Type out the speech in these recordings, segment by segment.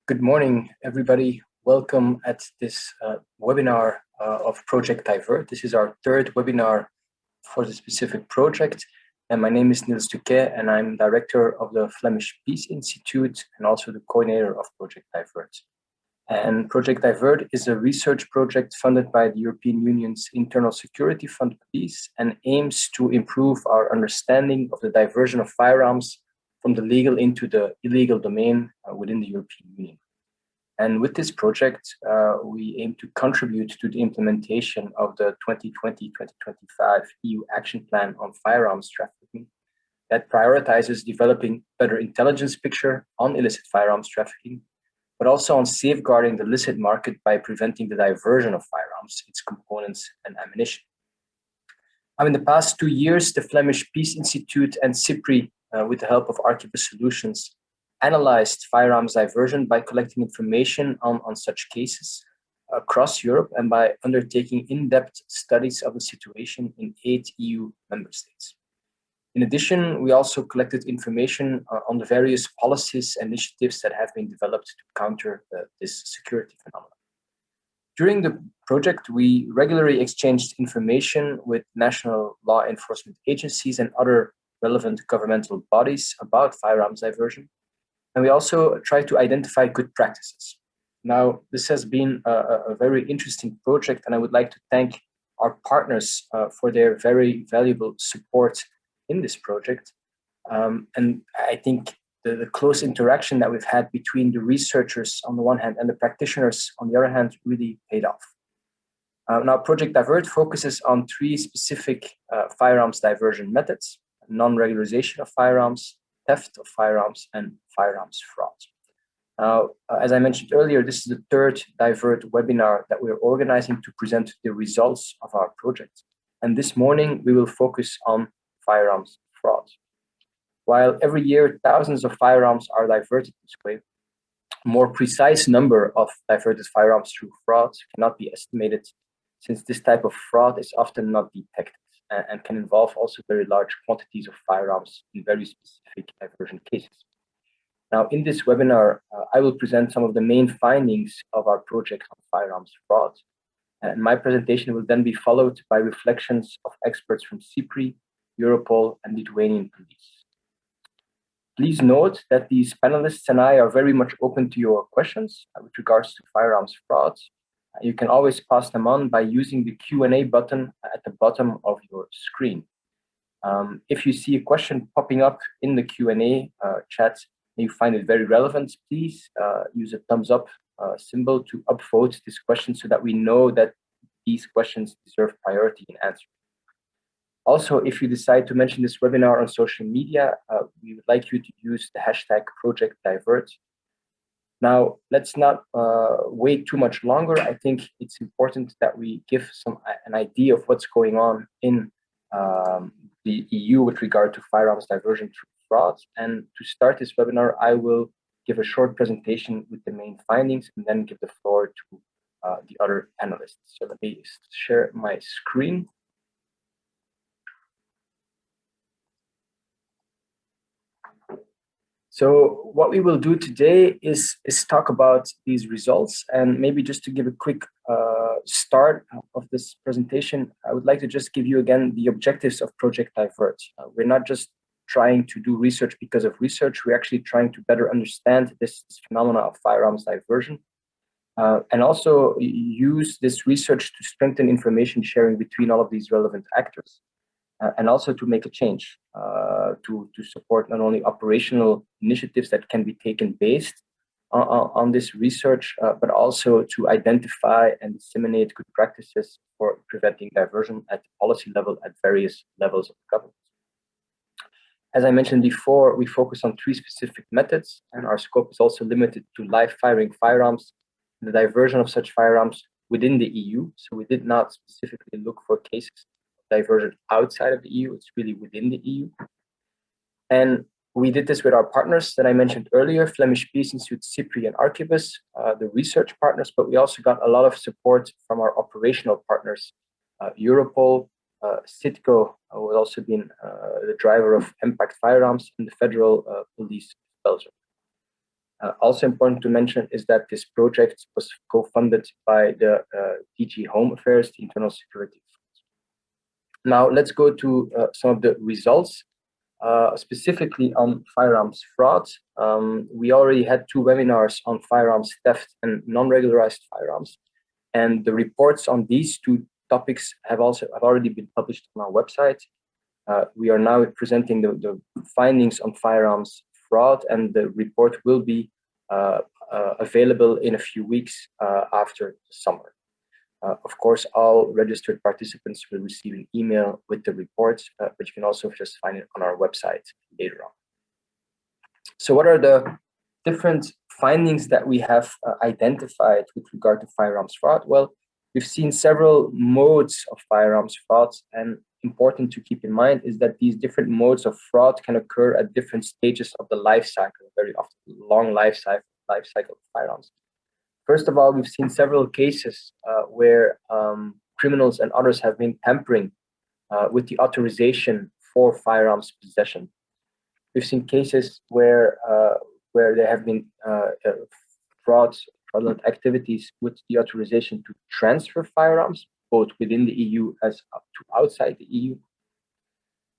Good morning, everybody. Welcome at this webinar of Project Divert. This is our third webinar for the specific project. And my name is Niels Duquet, and I'm director of the Flemish Peace Institute and also the coordinator of Project Divert. And Project Divert is a research project funded by the European Union's Internal Security Fund Police and aims to improve our understanding of the diversion of firearms from the legal into the illegal domain within the European Union. And with this project, we aim to contribute to the implementation of the 2020-2025 EU Action Plan on Firearms Trafficking that prioritizes developing better intelligence picture on illicit firearms trafficking, but also on safeguarding the illicit market by preventing the diversion of firearms, its components, and ammunition. In the past 2 years, the Flemish Peace Institute and CIPRI, with the help of Archibus Solutions, analyzed firearms diversion by collecting information on such cases across Europe and by undertaking in-depth studies of the situation in 8 EU member states. In addition, we also collected information on the various policies and initiatives that have been developed to counter this security phenomenon. During the project, we regularly exchanged information with national law enforcement agencies and other relevant governmental bodies about firearms diversion. And we also tried to identify good practices. Now, this has been a very interesting project, and I would like to thank our partners for their very valuable support in this project. And I think the close interaction that we've had between the researchers on the one hand and the practitioners on the other hand really paid off. Now, Project Divert focuses on 3 specific firearms diversion methods: non-regularization of firearms, theft of firearms, and firearms fraud. Now, as I mentioned earlier, this is the third Divert webinar that we're organizing to present the results of our project. And this morning, we will focus on firearms fraud. While every year thousands of firearms are diverted this way, a more precise number of diverted firearms through fraud cannot be estimated, since this type of fraud is often not detected and can involve also very large quantities of firearms in very specific diversion cases. Now, in this webinar, I will present some of the main findings of our project on firearms fraud. And my presentation will then be followed by reflections of experts from CIPRI, Europol, and Lithuanian police. Please note that these panelists and I are very much open to your questions with regards to firearms fraud. You can always pass them on by using the Q&A button at the bottom of your screen. If you see a question popping up in the Q&A chat and you find it very relevant, please use a thumbs up symbol to upvote this question so that we know that these questions deserve priority in answering. Also, if you decide to mention this webinar on social media, we would like you to use the hashtag Project Divert. Now, let's not wait too much longer. I think it's important that we give an idea of what's going on in the EU with regard to firearms diversion through fraud. And to start this webinar, I will give a short presentation with the main findings and then give the floor to the other panelists. So let me share my screen. So what we will do today is talk about these results, and maybe just to give a quick start of this presentation, I would like to just give you again the objectives of Project Divert. We're not just trying to do research because of research, we're actually trying to better understand this phenomena of firearms diversion, and also use this research to strengthen information sharing between all of these relevant actors. And also to make a change, to support not only operational initiatives that can be taken based on this research, but also to identify and disseminate good practices for preventing diversion at the policy level at various levels of government. As I mentioned before, we focus on 3 specific methods, and our scope is also limited to live firing firearms and the diversion of such firearms within the EU. So we did not specifically look for cases diversion outside of the EU, it's really within the EU. And we did this with our partners that I mentioned earlier, Flemish Peace Institute, CIPRI, and Archibus, the research partners, but we also got a lot of support from our operational partners, Europol, CITCO, who has also been the driver of Impact Firearms, and the Federal Police of Belgium. Also important to mention is that this project was co-funded by the DG Home Affairs, the Internal Security. Now let's go to some of the results, specifically on firearms fraud. We already had 2 webinars on firearms theft and non-regularized firearms, and the reports on these 2 topics have already been published on our website. We are now presenting the findings on firearms fraud, and the report will be available in a few weeks after the summer. Of course, all registered participants will receive an email with the reports, but you can also just find it on our website later on. So what are the different findings that we have identified with regard to firearms fraud? Well, we've seen several modes of firearms fraud, and important to keep in mind is that these different modes of fraud can occur at different stages of the life cycle, very often long life cycle of firearms. First of all, we've seen several cases where criminals and others have been tampering with the authorization for firearms possession. We've seen cases where there have been fraudulent activities with the authorization to transfer firearms, both within the EU as up to outside the EU.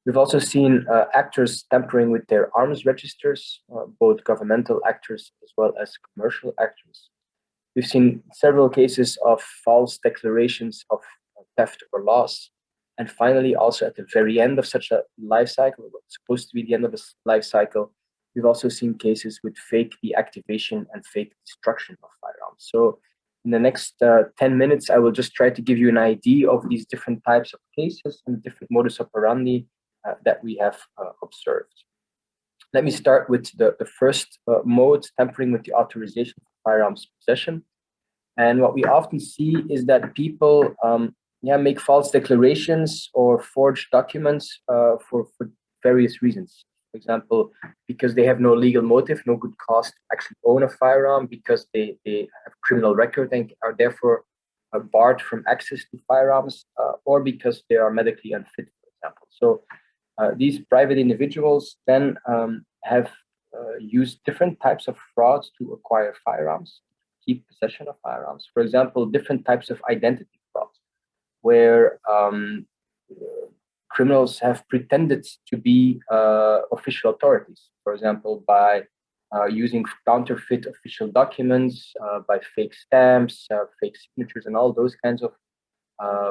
We've also seen actors tampering with their arms registers, both governmental actors as well as commercial actors. We've seen several cases of false declarations of theft or loss. And finally, also at the very end of such a life cycle, what's supposed to be the end of a life cycle, we've also seen cases with fake deactivation and fake destruction of firearms. So in the next 10 minutes, I will just try to give you an idea of these different types of cases and different modus operandi that we have observed. Let me start with the first mode, tampering with the authorization for firearms possession. And what we often see is that people make false declarations or forge documents for various reasons. For example, because they have no legal motive, no good cause to actually own a firearm, because they have criminal record and are therefore barred from access to firearms, or because they are medically unfit, for example. So these private individuals then have used different types of frauds to acquire firearms, keep possession of firearms. For example, different types of identity frauds, where criminals have pretended to be official authorities, for example, by using counterfeit official documents, by fake stamps, fake signatures, and all those kinds of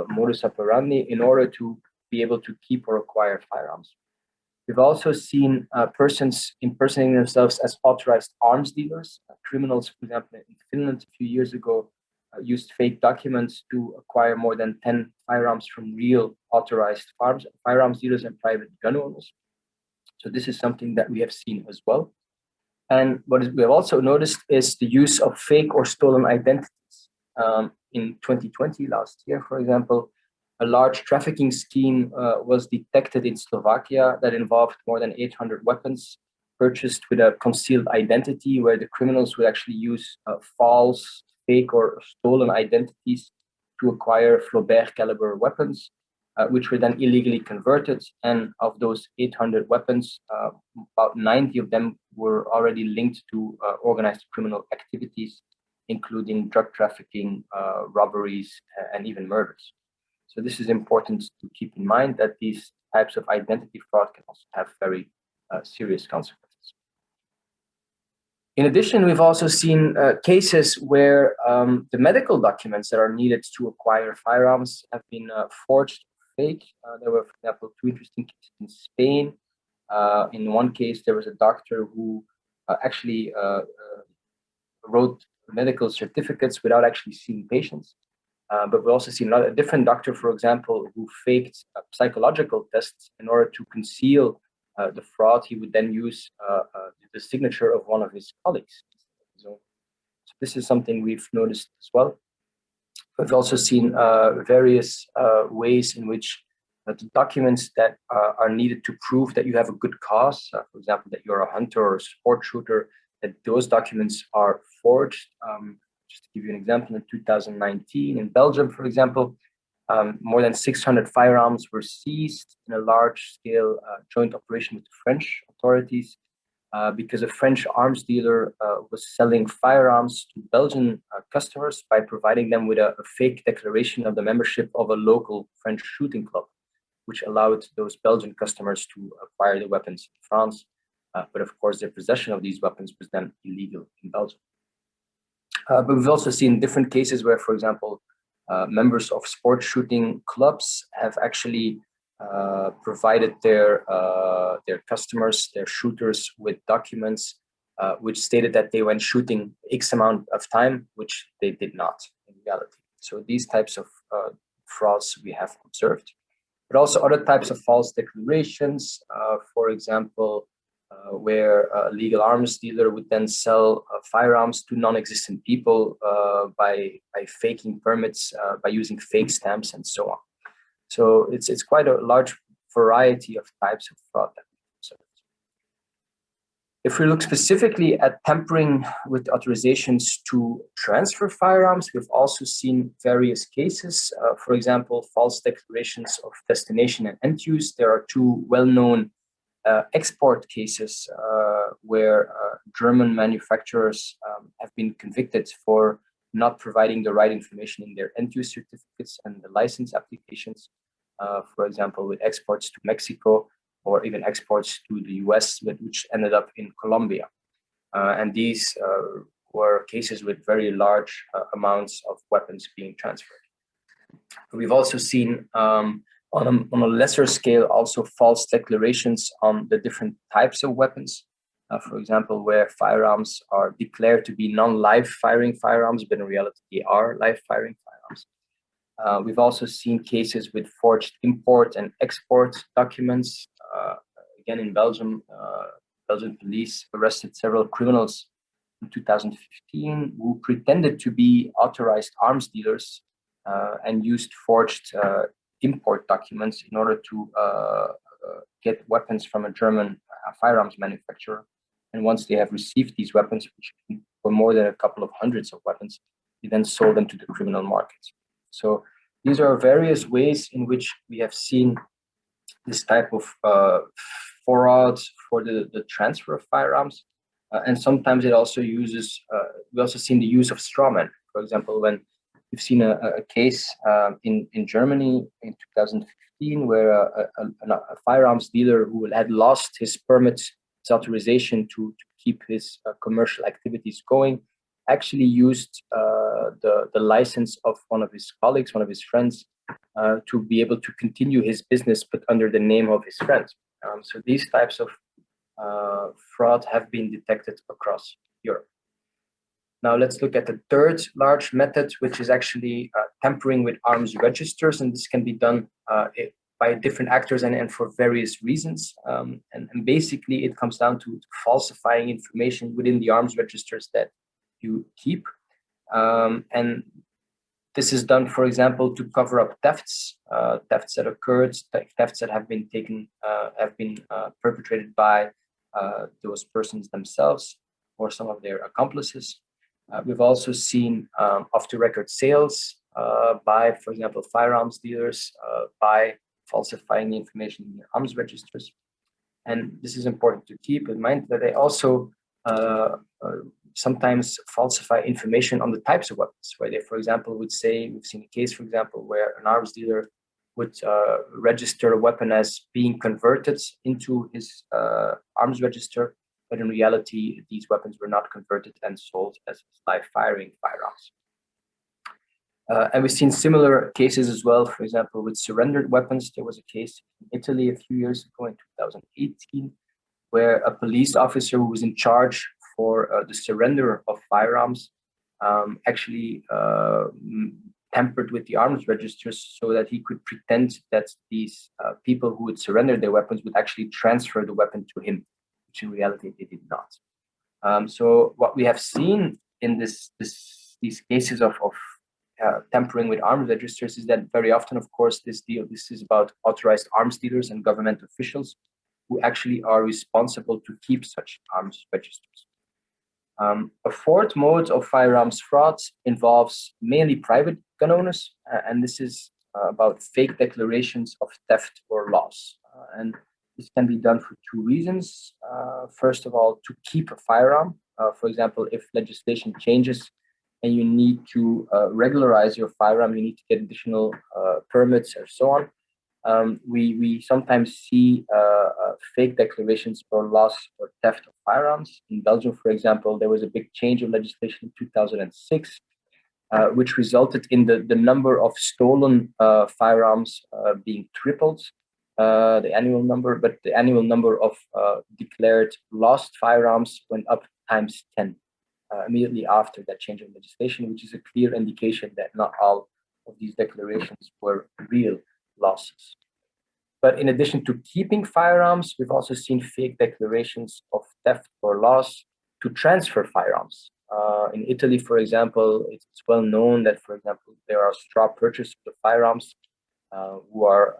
modus operandi in order to be able to keep or acquire firearms. We've also seen persons impersonating themselves as authorized arms dealers. Criminals, for example, in Finland a few years ago, used fake documents to acquire more than 10 firearms from real authorized firearms dealers and private gun owners. So this is something that we have seen as well. And what we have also noticed is the use of fake or stolen identities. In 2020, last year, for example, a large trafficking scheme was detected in Slovakia that involved more than 800 weapons purchased with a concealed identity, where the criminals would actually use false, fake, or stolen identities to acquire Flaubert caliber weapons, which were then illegally converted. And of those 800 weapons, about 90 of them were already linked to organized criminal activities, including drug trafficking, robberies, and even murders. So this is important to keep in mind, that these types of identity fraud can also have very serious consequences. In addition, we've also seen cases where the medical documents that are needed to acquire firearms have been forged or fake. There were, for example, 2 interesting cases in Spain. In one case, there was a doctor who actually wrote medical certificates without actually seeing patients. But we also see a different doctor, for example, who faked psychological tests in order to conceal the fraud. He would then use the signature of one of his colleagues. So this is something we've noticed as well. We've also seen various ways in which the documents that are needed to prove that you have a good cause, for example, that you're a hunter or a sport shooter, that those documents are forged. Just to give you an example, in 2019 in Belgium, for example, more than 600 firearms were seized in a large-scale joint operation with the French authorities. because a French arms dealer was selling firearms to Belgian customers by providing them with a fake declaration of the membership of a local French shooting club, which allowed those Belgian customers to acquire the weapons in France. But of course, their possession of these weapons was then illegal in Belgium. But we've also seen different cases where, for example, members of sports shooting clubs have actually provided their customers, their shooters, with documents which stated that they went shooting X amount of time, which they did not in reality. So these types of frauds we have observed, but also other types of false declarations, for example, where a legal arms dealer would then sell firearms to non-existent people by faking permits, by using fake stamps, and so on. So it's quite a large variety of types of fraud that we observe. If we look specifically at tampering with authorizations to transfer firearms, we've also seen various cases. For example, false declarations of destination and end use. There are two well-known export cases where German manufacturers have been convicted for not providing the right information in their end-use certificates and the license applications. For example, with exports to Mexico or even exports to the US, which ended up in Colombia. And these were cases with very large amounts of weapons being transferred. We've also seen on a lesser scale also false declarations on the different types of weapons. For example, where firearms are declared to be non-live firing firearms, but in reality they are live firing firearms. We've also seen cases with forged import and export documents. Again, in Belgium, Belgian police arrested several criminals in 2015 who pretended to be authorized arms dealers and used forged import documents in order to get weapons from a German firearms manufacturer. And once they have received these weapons, which were more than a couple of hundreds of weapons, they then sold them to the criminal market. So these are various ways in which we have seen this type of fraud for the transfer of firearms. And sometimes it also uses, we also seen the use of strawmen. For example, when we've seen a case in Germany in 2015 where a firearms dealer who had lost his permit, his authorization to keep his commercial activities going, actually used the license of one of his colleagues, one of his friends, to be able to continue his business, but under the name of his friend. So these types of fraud have been detected across Europe. Now let's look at the third large method, which is actually tampering with arms registers, and this can be done by different actors and for various reasons. And basically, it comes down to falsifying information within the arms registers that you keep. And this is done, for example, to cover up thefts, thefts that occurred, thefts that have been perpetrated by those persons themselves or some of their accomplices. We've also seen off-the-record sales by, for example, firearms dealers by falsifying the information in their arms registers. And this is important to keep in mind that they also sometimes falsify information on the types of weapons, where they, for example, would say, we've seen a case, for example, where an arms dealer would register a weapon as being converted into his arms register, but in reality, these weapons were not converted and sold as live firing firearms. And we've seen similar cases as well, for example, with surrendered weapons. There was a case in Italy a few years ago in 2018, where a police officer who was in charge for the surrender of firearms actually tampered with the arms registers so that he could pretend that these people who would surrender their weapons would actually transfer the weapon to him, which in reality they did not. So what we have seen in these cases of tampering with arms registers is that very often, of course, this is about authorized arms dealers and government officials who actually are responsible to keep such arms registers. A fourth mode of firearms fraud involves mainly private gun owners, and this is about fake declarations of theft or loss. And This can be done for two reasons. First of all, to keep a firearm. For example, if legislation changes and you need to regularize your firearm, you need to get additional permits or so on. We sometimes see fake declarations for loss or theft of firearms. In Belgium, for example, there was a big change of legislation in 2006, which resulted in the number of stolen firearms being tripled, the annual number, but the annual number of declared lost firearms went up times 10 immediately after that change of legislation, which is a clear indication that not all of these declarations were real losses. But in addition to keeping firearms, we've also seen fake declarations of theft or loss to transfer firearms. In Italy, for example, it's well known that, for example, there are straw purchasers of firearms who are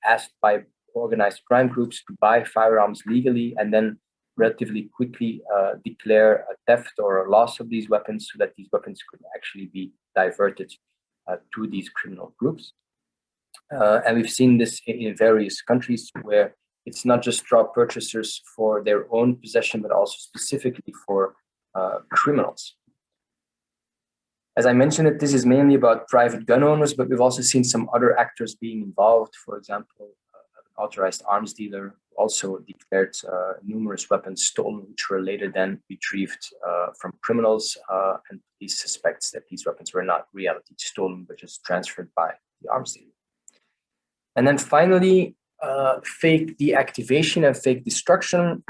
asked by organized crime groups to buy firearms legally and then relatively quickly declare a theft or a loss of these weapons so that these weapons could actually be diverted to these criminal groups. And we've seen this in various countries where it's not just straw purchasers for their own possession, but also specifically for criminals. As I mentioned, this is mainly about private gun owners, but we've also seen some other actors being involved. For example, an authorized arms dealer also declared numerous weapons stolen, which were later then retrieved from criminals, and police suspects that these weapons were not reality stolen, but just transferred by the arms dealer. And then finally, fake deactivation and fake destruction.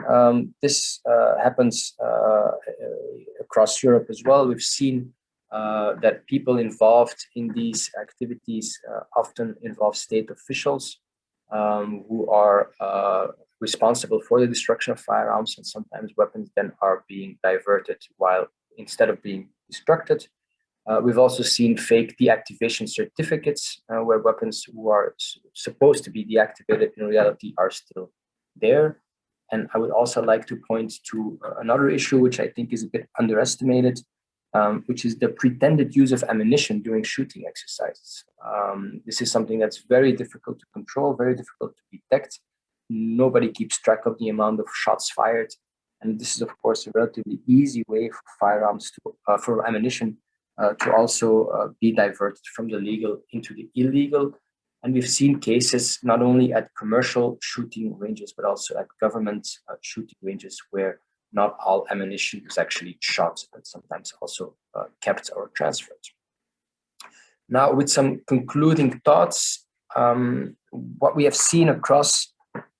This happens across Europe as well. We've seen that people involved in these activities often involve state officials who are responsible for the destruction of firearms, and sometimes weapons then are being diverted while instead of being destructed. We've also seen fake deactivation certificates where weapons who are supposed to be deactivated in reality are still there. And I would also like to point to another issue, which I think is a bit underestimated, which is the pretended use of ammunition during shooting exercises. This is something that's very difficult to control, very difficult to detect. Nobody keeps track of the amount of shots fired. And this is, of course, a relatively easy way for firearms to, for ammunition to also be diverted from the legal into the illegal. And we've seen cases not only at commercial shooting ranges, but also at government shooting ranges where not all ammunition is actually shot, but sometimes also kept or transferred. Now, with some concluding thoughts, what we have seen across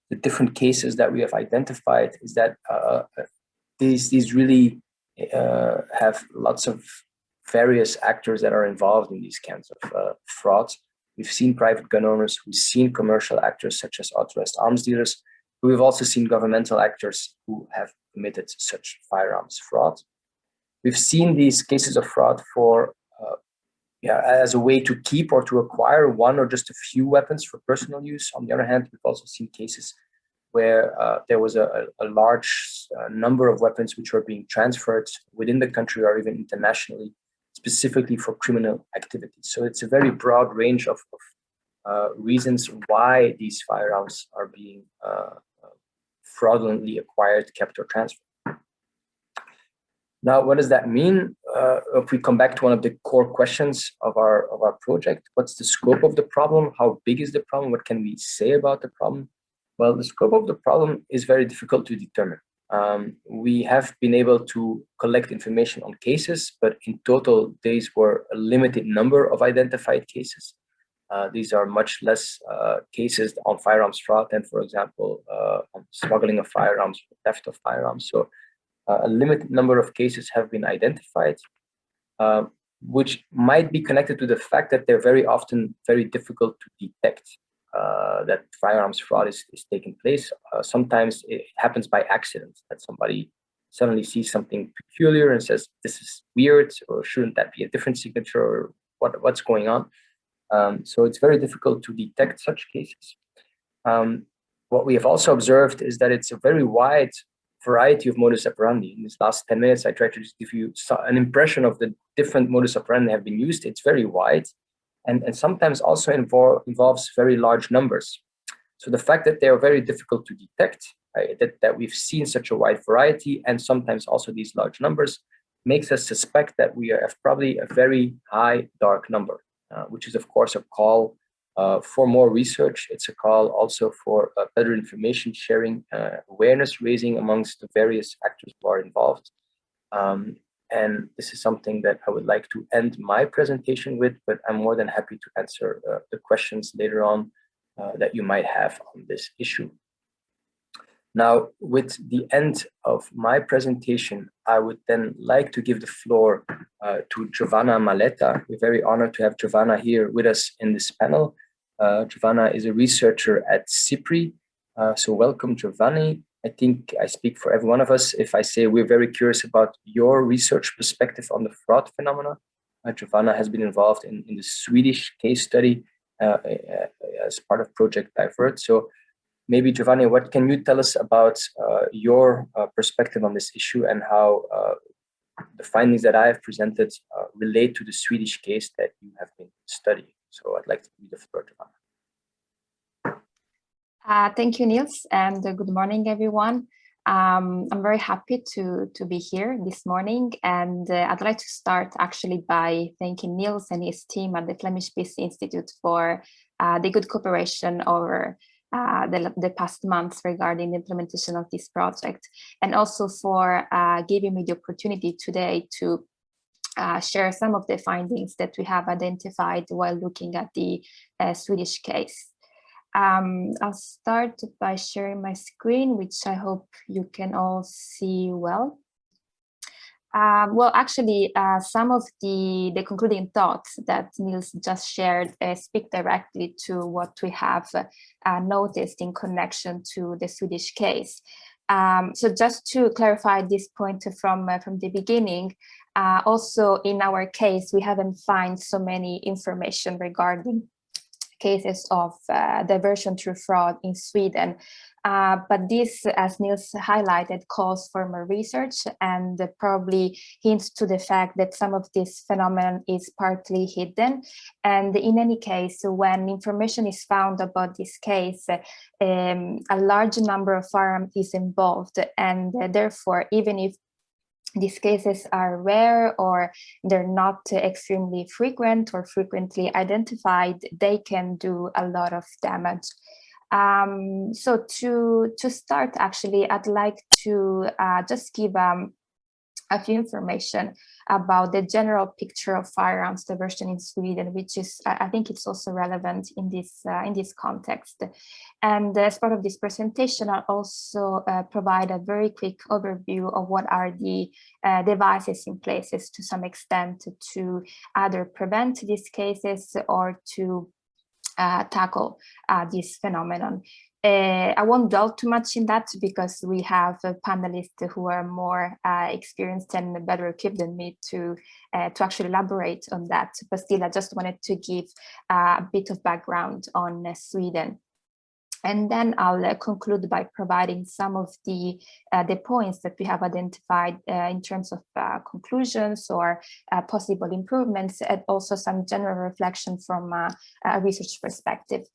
the different cases that we have identified is that these really have lots of various actors that are involved in these kinds of frauds. We've seen private gun owners, we've seen commercial actors such as authorized arms dealers. We've also seen governmental actors who have committed such firearms fraud. We've seen these cases of fraud for as a way to keep or to acquire one or just a few weapons for personal use. On the other hand, we've also seen cases where there was a large number of weapons which were being transferred within the country or even internationally, specifically for criminal activities. So it's a very broad range of reasons why these firearms are being fraudulently acquired, kept, or transferred. Now, what does that mean? If we come back to one of the core questions of our project, what's the scope of the problem? How big is the problem? What can we say about the problem? Well, the scope of the problem is very difficult to determine. We have been able to collect information on cases, but in total, these were a limited number of identified cases. These are much less cases on firearms fraud than, for example, on smuggling of firearms, theft of firearms. So a limited number of cases have been identified, which might be connected to the fact that they're very often very difficult to detect. That firearms fraud is taking place. Sometimes it happens by accident, that somebody suddenly sees something peculiar and says, this is weird, or shouldn't that be a different signature, or what's going on? So it's very difficult to detect such cases. What we have also observed is that it's a very wide variety of modus operandi. In these last 10 minutes, I tried to just give you an impression of the different modus operandi that have been used. It's very wide. And sometimes also involves very large numbers. So the fact that they are very difficult to detect, right, that we've seen such a wide variety and sometimes also these large numbers, makes us suspect that we have probably a very high dark number, which is of course a call for more research. It's a call also for better information sharing, awareness raising amongst the various actors who are involved. And this is something that I would like to end my presentation with, but I'm more than happy to answer the questions later on that you might have on this issue. Now, with the end of my presentation, I would then like to give the floor to Giovanna Maletta. We're very honored to have Giovanna here with us in this panel. Giovanna is a researcher at CIPRI. So welcome, Giovanni. I think I speak for every one of us if I say we're very curious about your research perspective on the fraud phenomena. Giovanna has been involved in the Swedish case study as part of Project DIVERT. So maybe, Giovanni, what can you tell us about your perspective on this issue and how the findings that I have presented relate to the Swedish case that you have been studying? So I'd like to give the floor to Giovanna. Thank you, Niels, and good morning, everyone. I'm very happy to be here this morning, and I'd like to start actually by thanking Niels and his team at the Flemish Peace Institute for the good cooperation over the past months regarding the implementation of this project, and also for giving me the opportunity today to share some of the findings that we have identified while looking at the Swedish case. I'll start by sharing my screen, which I hope you can all see well. Well, actually, some of the concluding thoughts that Niels just shared speak directly to what we have noticed in connection to the Swedish case. So just to clarify this point from the beginning, also in our case, we haven't found so many information regarding cases of diversion through fraud in Sweden. But this, as Niels highlighted, calls for more research and probably hints to the fact that some of this phenomenon is partly hidden. And in any case, when information is found about this case, a large number of firearms is involved, and therefore, even if these cases are rare or they're not extremely frequent or frequently identified, they can do a lot of damage. So to start, actually, I'd like to just give a few information about the general picture of firearms diversion in Sweden, which is, I think it's also relevant in this context. And as part of this presentation, I'll also provide a very quick overview of what are the devices in places to some extent to either prevent these cases or to tackle this phenomenon. I won't dwell too much in that because we have panelists who are more experienced and better equipped than me to actually elaborate on that. But still, I just wanted to give a bit of background on Sweden. And then I'll conclude by providing some of the points that we have identified in terms of conclusions or possible improvements, and also some general reflection from a research perspective.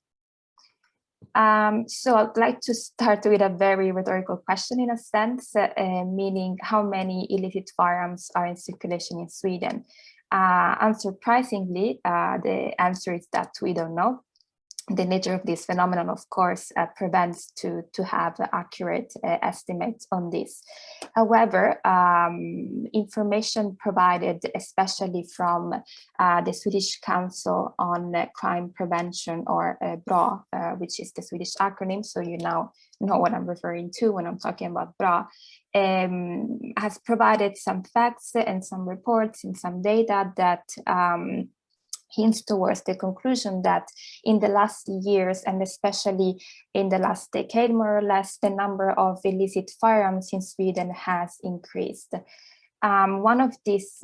So I'd like to start with a very rhetorical question in a sense, meaning how many illicit firearms are in circulation in Sweden? Unsurprisingly, the answer is that we don't know. The nature of this phenomenon, of course, prevents to have accurate estimates on this. However, information provided, especially from the Swedish Council on Crime Prevention, or BRA, which is the Swedish acronym, so you now know what I'm referring to when I'm talking about BRA, has provided some facts and some reports and some data that hints towards the conclusion that in the last years, and especially in the last decade, more or less, the number of illicit firearms in Sweden has increased. One of these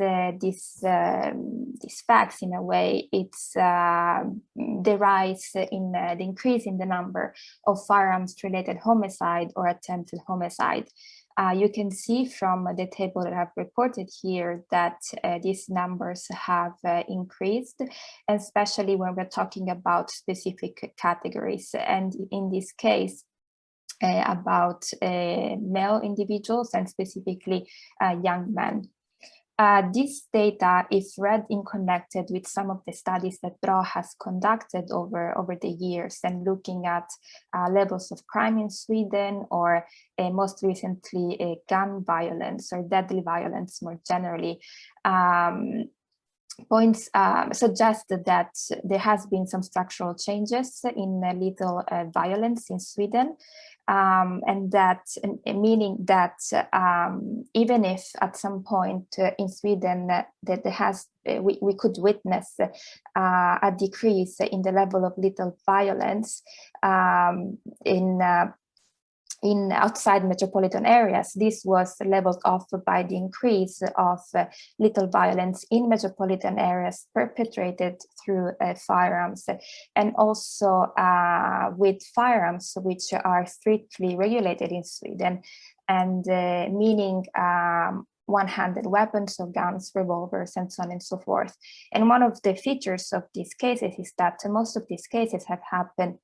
facts, in a way, it's the rise in the increase in the number of firearms-related homicide or attempted homicide. You can see from the table that I've reported here that these numbers have increased, especially when we're talking about specific categories. And in this case, about male individuals and specifically young men. This data is read in connected with some of the studies that DRA has conducted over the years and looking at levels of crime in Sweden, or most recently gun violence or deadly violence more generally. Points suggested that there has been some structural changes in lethal violence in Sweden, and that meaning that even if at some point in Sweden that there has we could witness a decrease in the level of lethal violence in outside metropolitan areas, this was leveled off by the increase of lethal violence in metropolitan areas perpetrated through firearms, and also with firearms which are strictly regulated in Sweden, and meaning one-handed weapons, so guns, revolvers, and so on and so forth. And one of the features of these cases is that most of these cases have happened,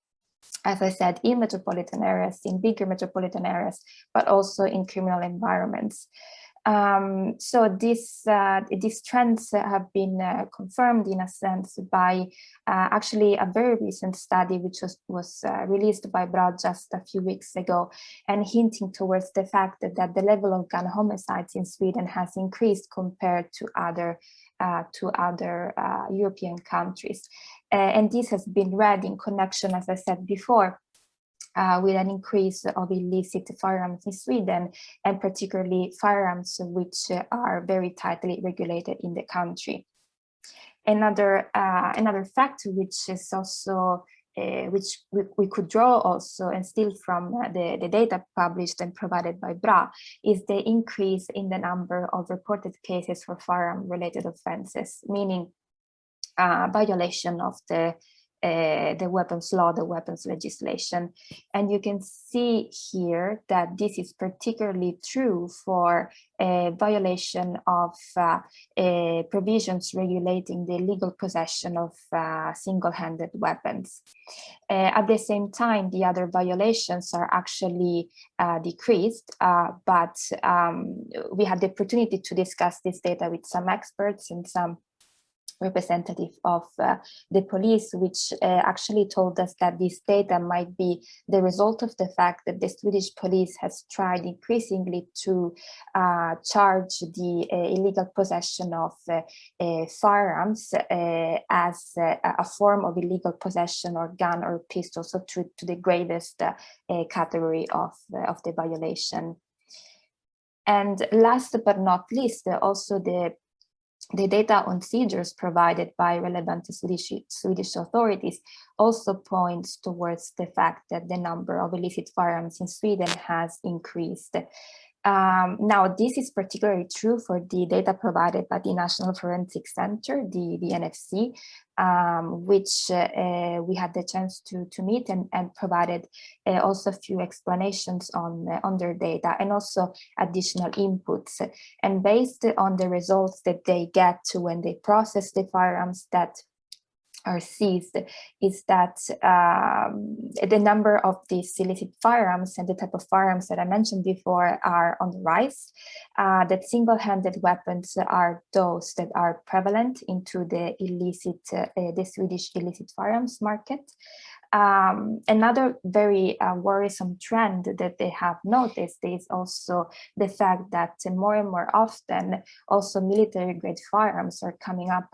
as I said, in metropolitan areas, in bigger metropolitan areas, but also in criminal environments. So these trends have been confirmed in a sense by actually a very recent study which was released by DIVERT just a few weeks ago, and hinting towards the fact that the level of gun homicides in Sweden has increased compared to other European countries. And this has been read in connection, as I said before, with an increase of illicit firearms in Sweden, and particularly firearms which are very tightly regulated in the country. Another factor which is also which we could draw also and steal from the data published and provided by DRA is the increase in the number of reported cases for firearm-related offenses, meaning violation of the weapons law, the weapons legislation. And you can see here that this is particularly true for a violation of provisions regulating the legal possession of single-handed weapons. At the same time, the other violations are actually decreased, but we had the opportunity to discuss this data with some experts and some representative of the police, which actually told us that this data might be the result of the fact that the Swedish police has tried increasingly to charge the illegal possession of firearms as a form of illegal possession, or gun or pistol, so to the greatest category of the violation. And last but not least, also the data on seizures provided by relevant Swedish authorities also points towards the fact that the number of illicit firearms in Sweden has increased. Now, this is particularly true for the data provided by the National Forensic Center, the NFC, which we had the chance to meet and provided also a few explanations on their data and also additional inputs. And based on the results that they get when they process the firearms that are seized, is that the number of these illicit firearms and the type of firearms that I mentioned before are on the rise, that single-handed weapons are those that are prevalent into the illicit, the Swedish illicit firearms market. Another very worrisome trend that they have noticed is also the fact that more and more often also military grade firearms are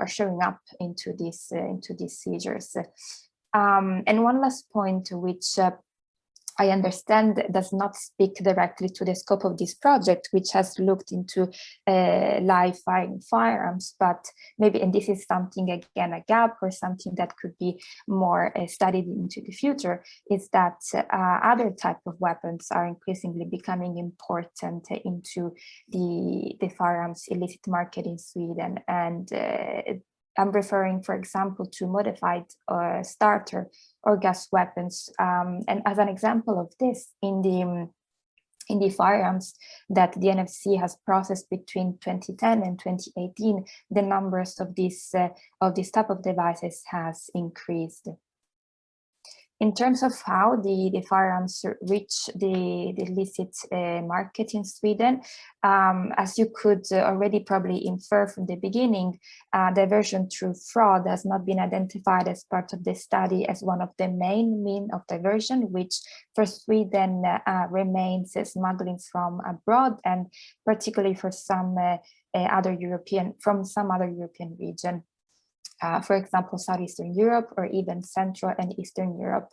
showing up into these seizures. And one last point, which I understand does not speak directly to the scope of this project, which has looked into live firing firearms, but maybe, and this is something, again, a gap or something that could be more studied into the future, is that other type of weapons are increasingly becoming important into the firearms illicit market in Sweden. And I'm referring, for example, to modified starter or gas weapons. And as an example of this, in in the firearms that the NFC has processed between 2010 and 2018, the numbers of this type of devices has increased. In terms of how the firearms reach the illicit market in Sweden, as you could already probably infer from the beginning, diversion through fraud has not been identified as part of the study as one of the main means of diversion, which for Sweden remains smuggling from abroad, and particularly for some other European region. For example, Southeastern Europe or even Central and Eastern Europe,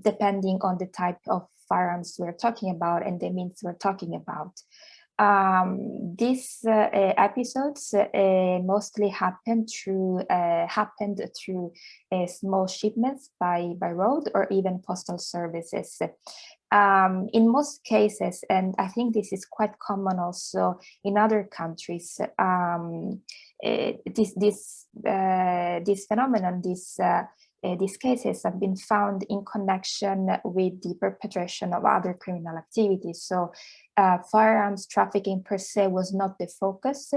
depending on the type of firearms we're talking about and the means we're talking about. These episodes mostly happened through small shipments by road or even postal services. In most cases, and I think this is quite common also in other countries, this phenomenon, these cases have been found in connection with the perpetration of other criminal activities. So firearms trafficking per se was not the focus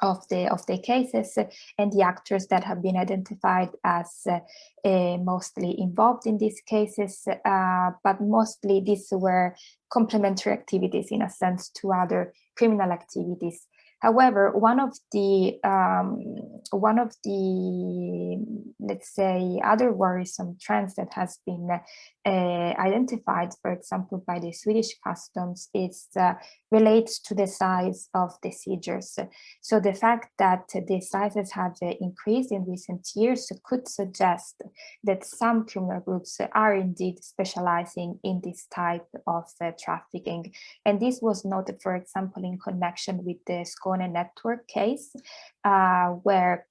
of the cases, and the actors that have been identified as mostly involved in these cases, but mostly these were complementary activities in a sense to other criminal activities. However, one of the let's say other worrisome trends that has been identified, for example, by the Swedish customs, is relates to the size of the seizures. So the fact that the sizes have increased in recent years could suggest that some criminal groups are indeed specializing in this type of trafficking. And this was noted, for example, in connection with the Skåne network case, where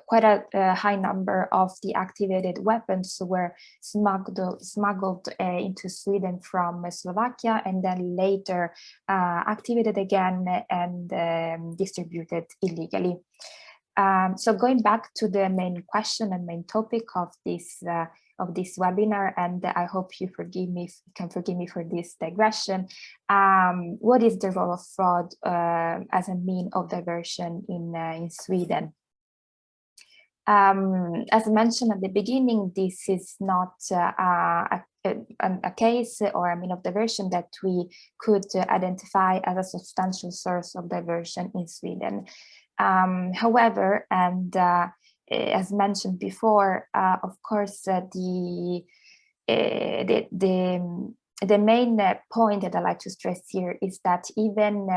quite a high number of the activated weapons were smuggled into Sweden from Slovakia, and then later activated again and distributed illegally. So going back to the main question and main topic of this webinar, and I hope you can forgive me for this digression. What is the role of fraud as a means of diversion in Sweden? As mentioned at the beginning, this is not a case or a means of diversion that we could identify as a substantial source of diversion in Sweden. However, and as mentioned before, of course, the main point that I like to stress here is that even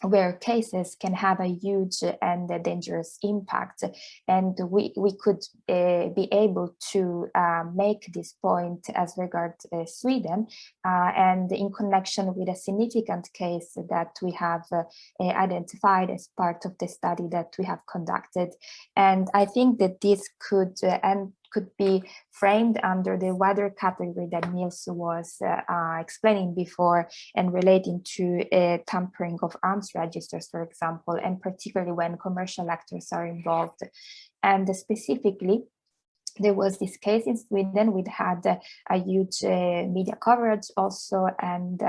where cases can have a huge and dangerous impact, and we could be able to make this point as regards Sweden, and in connection with a significant case that we have identified as part of the study that we have conducted. And I think that this could be framed under the wider category that Niels was explaining before, and relating to tampering of arms registers, for example, and particularly when commercial actors are involved. And specifically, there was this case in Sweden. We'd had a huge media coverage also, and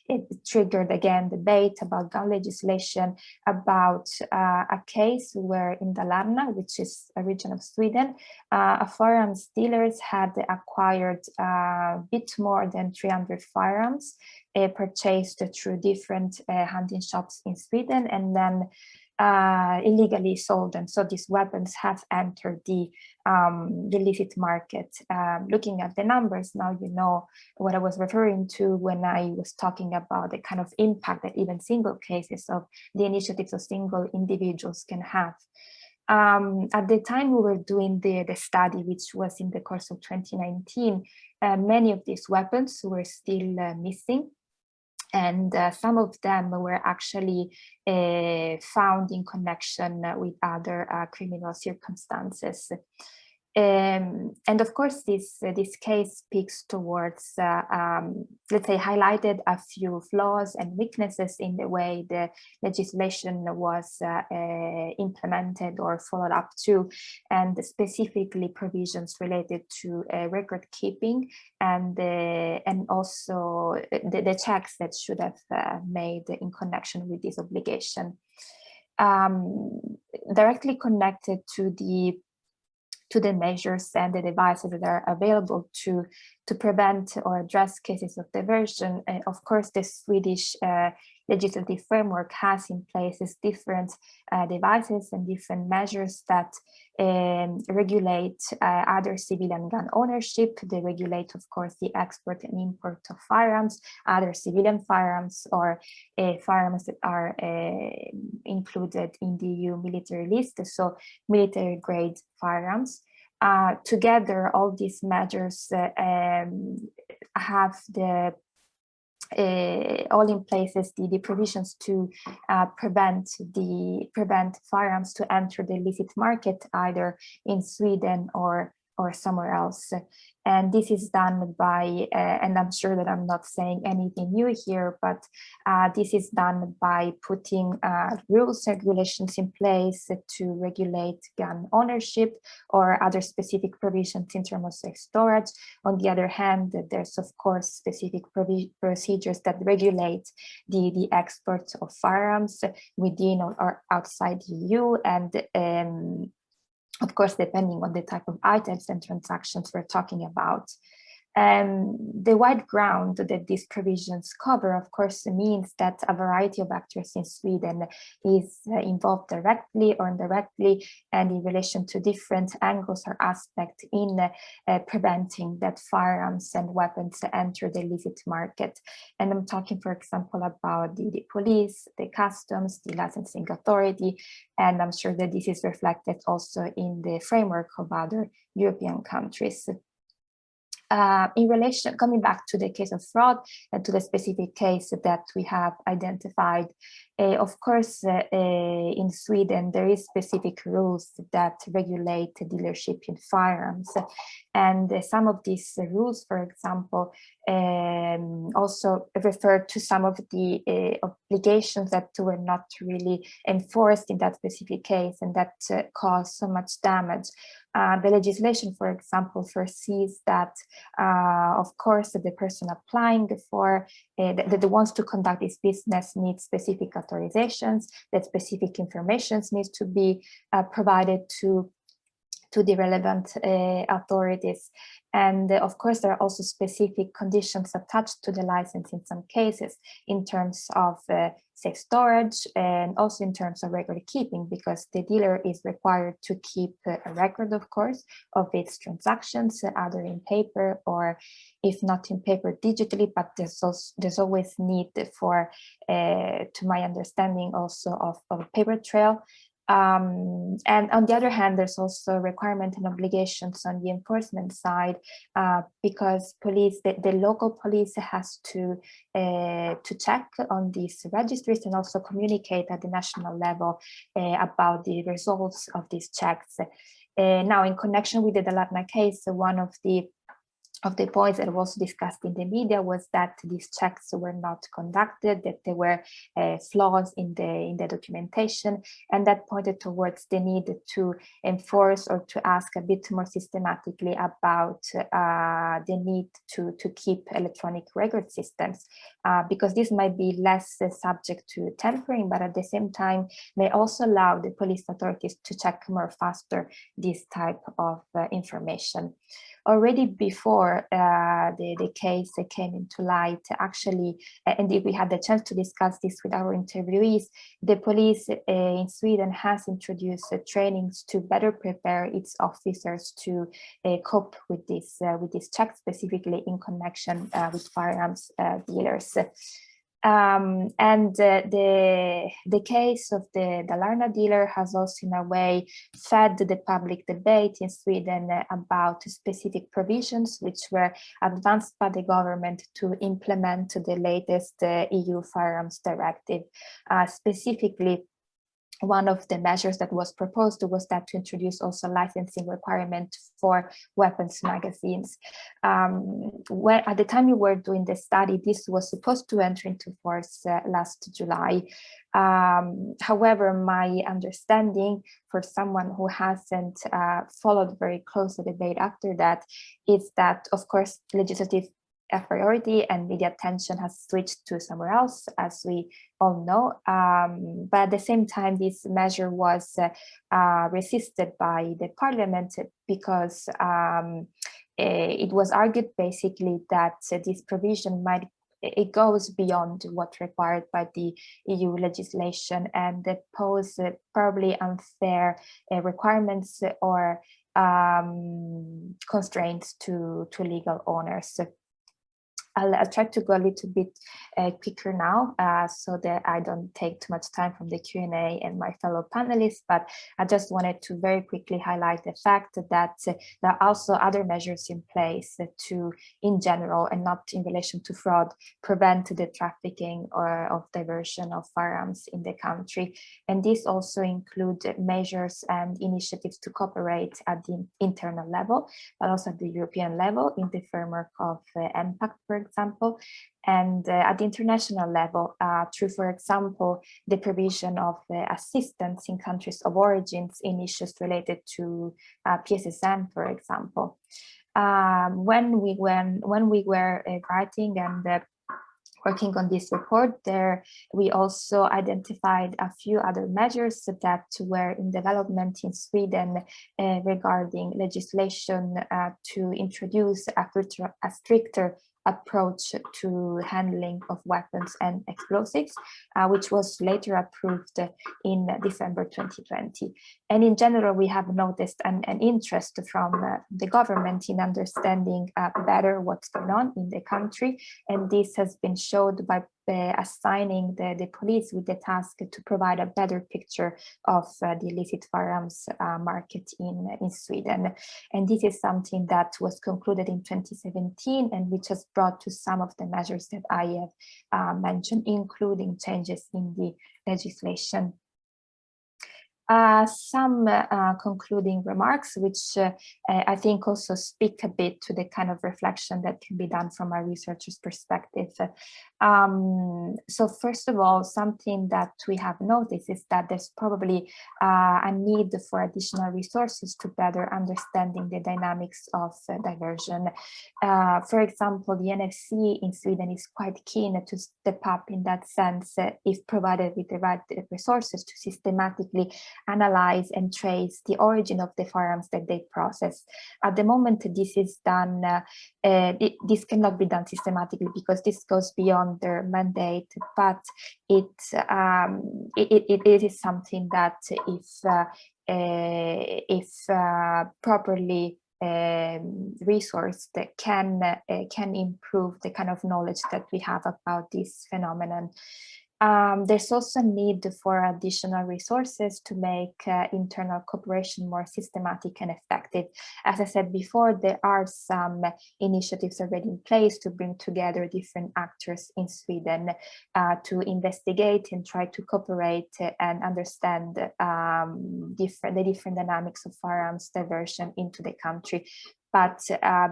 it triggered again debate about gun legislation, about a case where in Dalarna, which is a region of Sweden, firearms dealers had acquired a bit more than 300 firearms purchased through different hunting shops in Sweden, and then illegally sold them. So these weapons have entered the illicit market. Looking at the numbers now, you know what I was referring to when I was talking about the kind of impact that even single cases of the initiatives of single individuals can have. At the time we were doing the study, which was in the course of 2019, many of these weapons were still missing. And some of them were actually found in connection with other criminal circumstances. And of course, this case speaks towards, let's say, highlighted a few flaws and weaknesses in the way the legislation was implemented or followed up to, and specifically provisions related to record keeping and also the checks that should have made in connection with this obligation. Directly connected to the measures and the devices that are available to prevent or address cases of diversion. Of course, the Swedish legislative framework has in place different devices and different measures that regulate other civilian gun ownership. They regulate, of course, the export and import of firearms, other civilian firearms, or firearms that are included in the EU military list, so military grade firearms. Together, all these measures have the all in places the provisions to prevent firearms to enter the illicit market, either in Sweden or somewhere else. And this is done by, and I'm sure that I'm not saying anything new here, but this is done by putting rules and regulations in place to regulate gun ownership or other specific provisions in terms of safe storage. On the other hand, there's of course specific procedures that regulate the export of firearms within or outside the EU, and of course, depending on the type of items and transactions we're talking about. The wide ground that these provisions cover, of course, means that a variety of actors in Sweden is involved directly or indirectly and in relation to different angles or aspects in preventing that firearms and weapons enter the illicit market. And I'm talking, for example, about the police, the customs, the licensing authority, and I'm sure that this is reflected also in the framework of other European countries. In relation, coming back to the case of fraud and to the specific case that we have identified, of course, in Sweden, there is specific rules that regulate dealership in firearms. And some of these rules, for example, also refer to some of the obligations that were not really enforced in that specific case and that caused so much damage. The legislation, for example, foresees that, of course, the person applying for, the ones to conduct this business needs specific authorisations, that specific information needs to be provided to the relevant authorities. And of course, there are also specific conditions attached to the license in some cases in terms of safe storage and also in terms of record keeping, because the dealer is required to keep a record, of course, of its transactions, either in paper or if not in paper, digitally, but there's always need for, to my understanding, also of a paper trail. And on the other hand, there's also requirement and obligations on the enforcement side, because police, the local police has to check on these registries and also communicate at the national level about the results of these checks. Now, in connection with the Dalatna case, one of the points that was discussed in the media was that these checks were not conducted, that there were flaws in the documentation, and that pointed towards the need to enforce or to ask a bit more systematically about the need to keep electronic record systems, because this might be less subject to tampering, but at the same time may also allow the police authorities to check more faster this type of information. Already before the case came into light, actually, and we had the chance to discuss this with our interviewees, the police in Sweden has introduced trainings to better prepare its officers to cope with this check, specifically in connection with firearms dealers. And the case of the Dalarna dealer has also in a way fed the public debate in Sweden about specific provisions which were advanced by the government to implement the latest EU firearms directive, specifically one of the measures that was proposed was that to introduce also licensing requirement for weapons magazines. When at the time we were doing the study, this was supposed to enter into force last July. However, my understanding, for someone who hasn't followed very close the debate after that, is that, of course, legislative priority and media attention has switched to somewhere else, as we all know. But at the same time, this measure was resisted by the parliament because it was argued basically that this provision it goes beyond what required by the EU legislation and that pose probably unfair requirements or constraints to legal owners. I'll try to go a little bit quicker now so that I don't take too much time from the Q&A and my fellow panelists, but I just wanted to very quickly highlight the fact that there are also other measures in place to, in general, and not in relation to fraud, prevent the trafficking or of diversion of firearms in the country. And these also include measures and initiatives to cooperate at the internal level, but also at the European level in the framework of MPACT, for example, and at the international level through, for example, the provision of assistance in countries of origins in issues related to PSSM, for example. When we were writing and working on this report, we also identified a few other measures that were in development in Sweden regarding legislation to introduce a stricter approach to handling of weapons and explosives, which was later approved in December 2020. And in general, we have noticed an interest from the government in understanding better what's going on in the country. And this has been showed by assigning the police with the task to provide a better picture of the illicit firearms market in Sweden. And this is something that was concluded in 2017 and which has brought to some of the measures that I have mentioned, including changes in the legislation. Some concluding remarks, which I think also speak a bit to the kind of reflection that can be done from a researcher's perspective. So first of all, something that we have noticed is that there's probably a need for additional resources to better understanding the dynamics of diversion. For example, the NFC in Sweden is quite keen to step up in that sense if provided with the right resources to systematically analyze and trace the origin of the firearms that they process. At the moment, this is done, this cannot be done systematically because this goes beyond their mandate, but it is something that if properly resource that can improve the kind of knowledge that we have about this phenomenon. There's also a need for additional resources to make internal cooperation more systematic and effective. As I said before, there are some initiatives already in place to bring together different actors in Sweden to investigate and try to cooperate and understand the different dynamics of firearms diversion into the country. But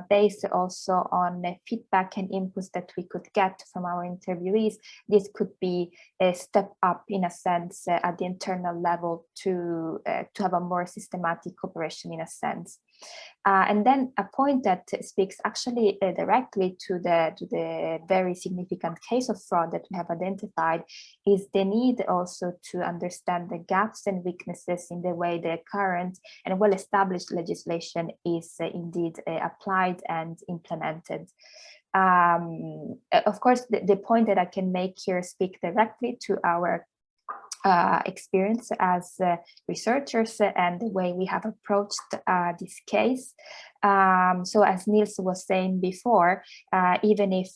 based also on feedback and inputs that we could get from our interviewees, this could be a step up in a sense at the internal level to have a more systematic cooperation in a sense. And then a point that speaks actually directly to the very significant case of fraud that we have identified is the need also to understand the gaps and weaknesses in the way the current and well-established legislation is indeed applied and implemented. Of course, the point that I can make here speak directly to our experience as researchers and the way we have approached this case. So as Niels was saying before, even if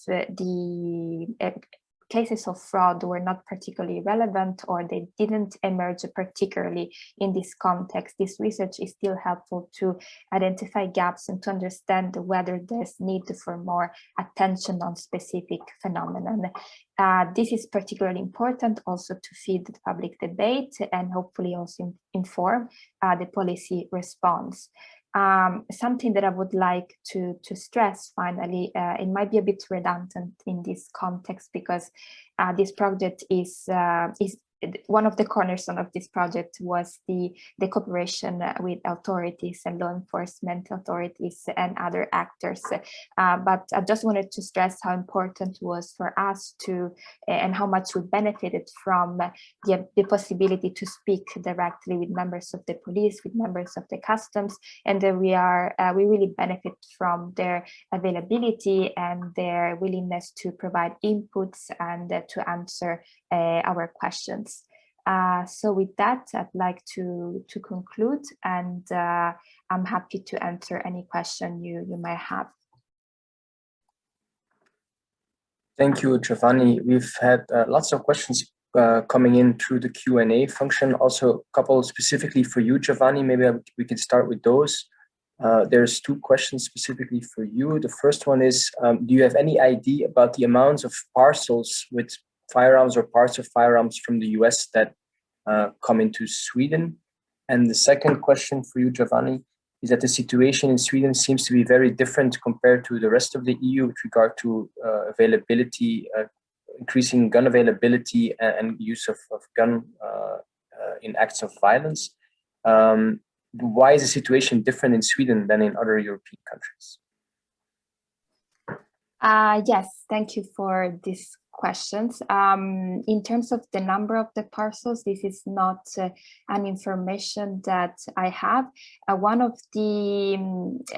cases of fraud were not particularly relevant, or they didn't emerge particularly in this context, this research is still helpful to identify gaps and to understand whether there's need for more attention on specific phenomena. This is particularly important also to feed the public debate and hopefully also inform the policy response. Something that I would like to stress finally, it might be a bit redundant in this context, because this project is one of the cornerstones of this project was the cooperation with authorities and law enforcement authorities and other actors. But I just wanted to stress how important it was for us to, and how much we benefited from the possibility to speak directly with members of the police, with members of the customs, and that we really benefit from their availability and their willingness to provide inputs and to answer our questions. So with that, I'd like to conclude, and I'm happy to answer any question you might have. Thank you, Giovanni. We've had lots of questions coming in through the Q&A function. Also, a couple specifically for you, Giovanni. Maybe we can start with those. There's two questions specifically for you. The first one is, do you have any idea about the amounts of parcels with firearms or parts of firearms from the US that come into Sweden? And the second question for you, Giovanni, is that the situation in Sweden seems to be very different compared to the rest of the EU with regard to availability, increasing gun availability and use of gun in acts of violence. Why is the situation different in Sweden than in other European countries? Yes, thank you for this questions. In terms of the number of the parcels, this is not an information that I have. One of the,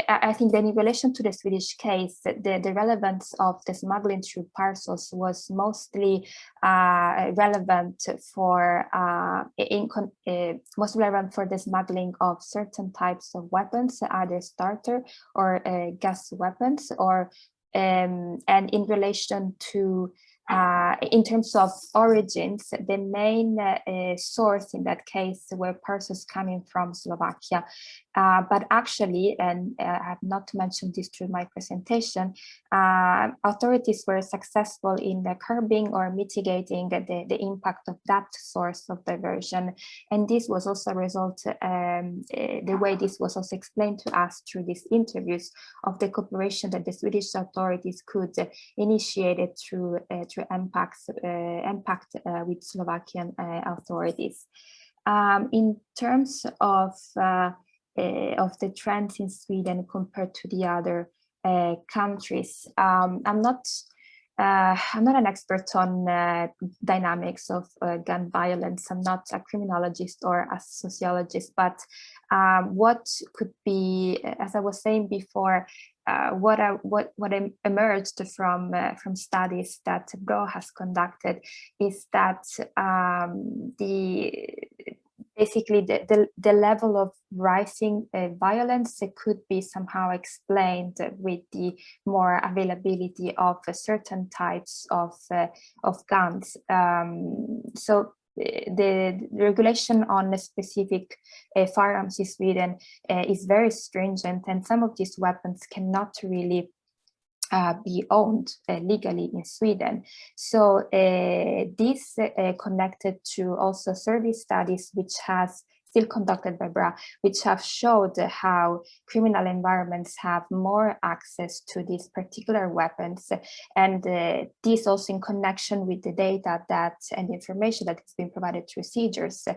I think that in relation to the Swedish case, the relevance of the smuggling through parcels was mostly relevant for the smuggling of certain types of weapons, either starter or gas weapons, or and in relation to in terms of origins, the main source in that case were parcels coming from Slovakia. But actually, and I have not mentioned this through my presentation, authorities were successful in curbing or mitigating the impact of that source of diversion. And this was also a result, the way this was also explained to us through these interviews, of the cooperation that the Swedish authorities could initiate it through impact with Slovakian authorities. In terms of the trends in Sweden compared to the other countries, I'm not an expert on dynamics of gun violence. I'm not a criminologist or a sociologist, but what could be, as I was saying before, what emerged from studies that Bro has conducted is that basically the level of rising violence could be somehow explained with the more availability of certain types of guns. So the regulation on a specific firearms in Sweden is very stringent, and some of these weapons cannot really be owned legally in Sweden. So this connected to also survey studies which has still conducted by BRA, which have showed how criminal environments have more access to these particular weapons. And this also in connection with the data that and the information that has been provided through seizures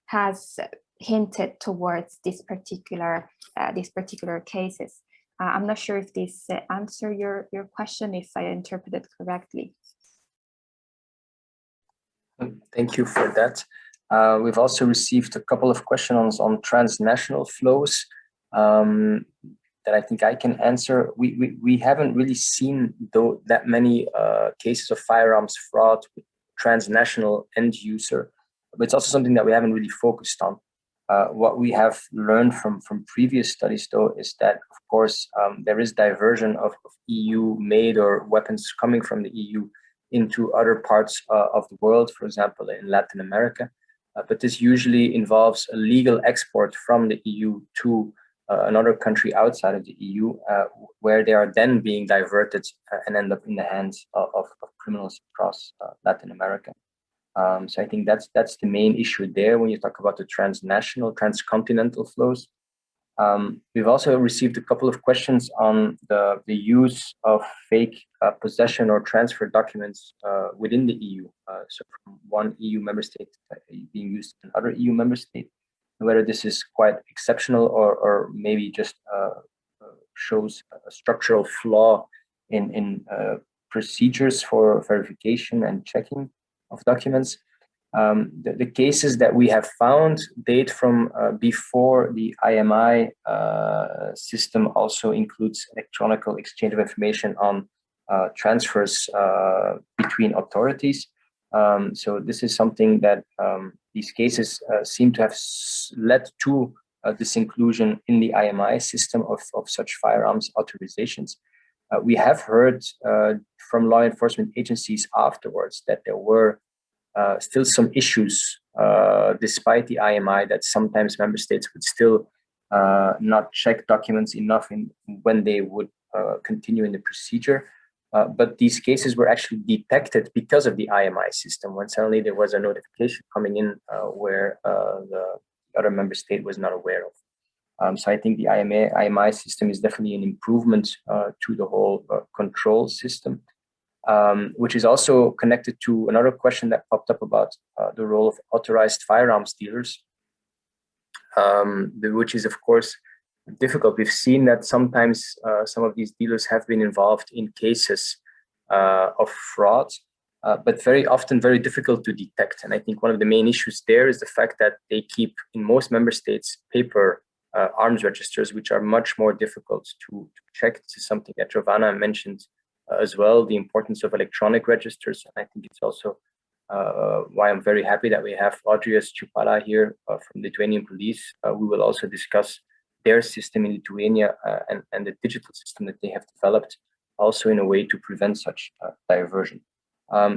has hinted towards this particular cases. I'm not sure if this answer your question, if I interpreted correctly. Thank you for that. We've also received a couple of questions on transnational flows that I think I can answer. We haven't really seen that many cases of firearms fraud with transnational end user, but it's also something that we haven't really focused on. What we have learned from previous studies, though, is that, of course, there is diversion of EU-made or weapons coming from the EU into other parts of the world, for example, in Latin America. But this usually involves a legal export from the EU to another country outside of the EU, where they are then being diverted and end up in the hands of criminals across Latin America. So I think that's the main issue there when you talk about the transnational, transcontinental flows. We've also received a couple of questions on the use of fake possession or transfer documents within the EU. So from one EU member state being used in another EU member state, and whether this is quite exceptional or maybe just shows a structural flaw in procedures for verification and checking of documents. The cases that we have found date from before the IMI system also includes electronic exchange of information on transfers between authorities. So this is something that these cases seem to have led to this inclusion in the IMI system of such firearms authorisations. We have heard from law enforcement agencies afterwards that there were still some issues, despite the IMI, that sometimes member states would still not check documents enough when they would continue in the procedure. But these cases were actually detected because of the IMI system, when suddenly there was a notification coming in where the other member state was not aware of. So I think the IMI system is definitely an improvement to the whole control system. Which is also connected to another question that popped up about the role of authorized firearms dealers, which is, of course, difficult. We've seen that sometimes some of these dealers have been involved in cases of fraud, but very often very difficult to detect. And I think one of the main issues there is the fact that they keep, in most member states, paper arms registers, which are much more difficult to check. This is something that Giovanna mentioned as well, the importance of electronic registers. And I think it's also why I'm very happy that we have Audrey Stupala here from Lithuanian police. We will also discuss their system in Lithuania and the digital system that they have developed, also in a way to prevent such diversion.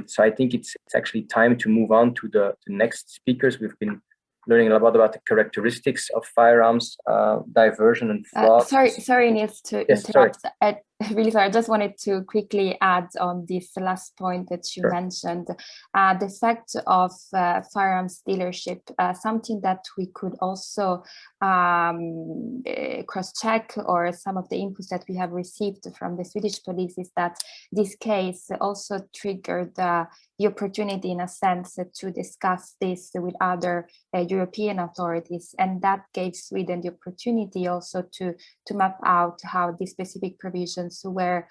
So I think it's actually time to move on to the next speakers. We've been learning a lot about the characteristics of firearms, diversion and fraud. Sorry, Niels, to interrupt. Really sorry, I just wanted to quickly add on this last point that you mentioned, the fact of firearms dealership, something that we could also cross-check, or some of the inputs that we have received from the Swedish police, is that this case also triggered the opportunity, in a sense, to discuss this with other European authorities, and that gave Sweden the opportunity also to map out how these specific provisions were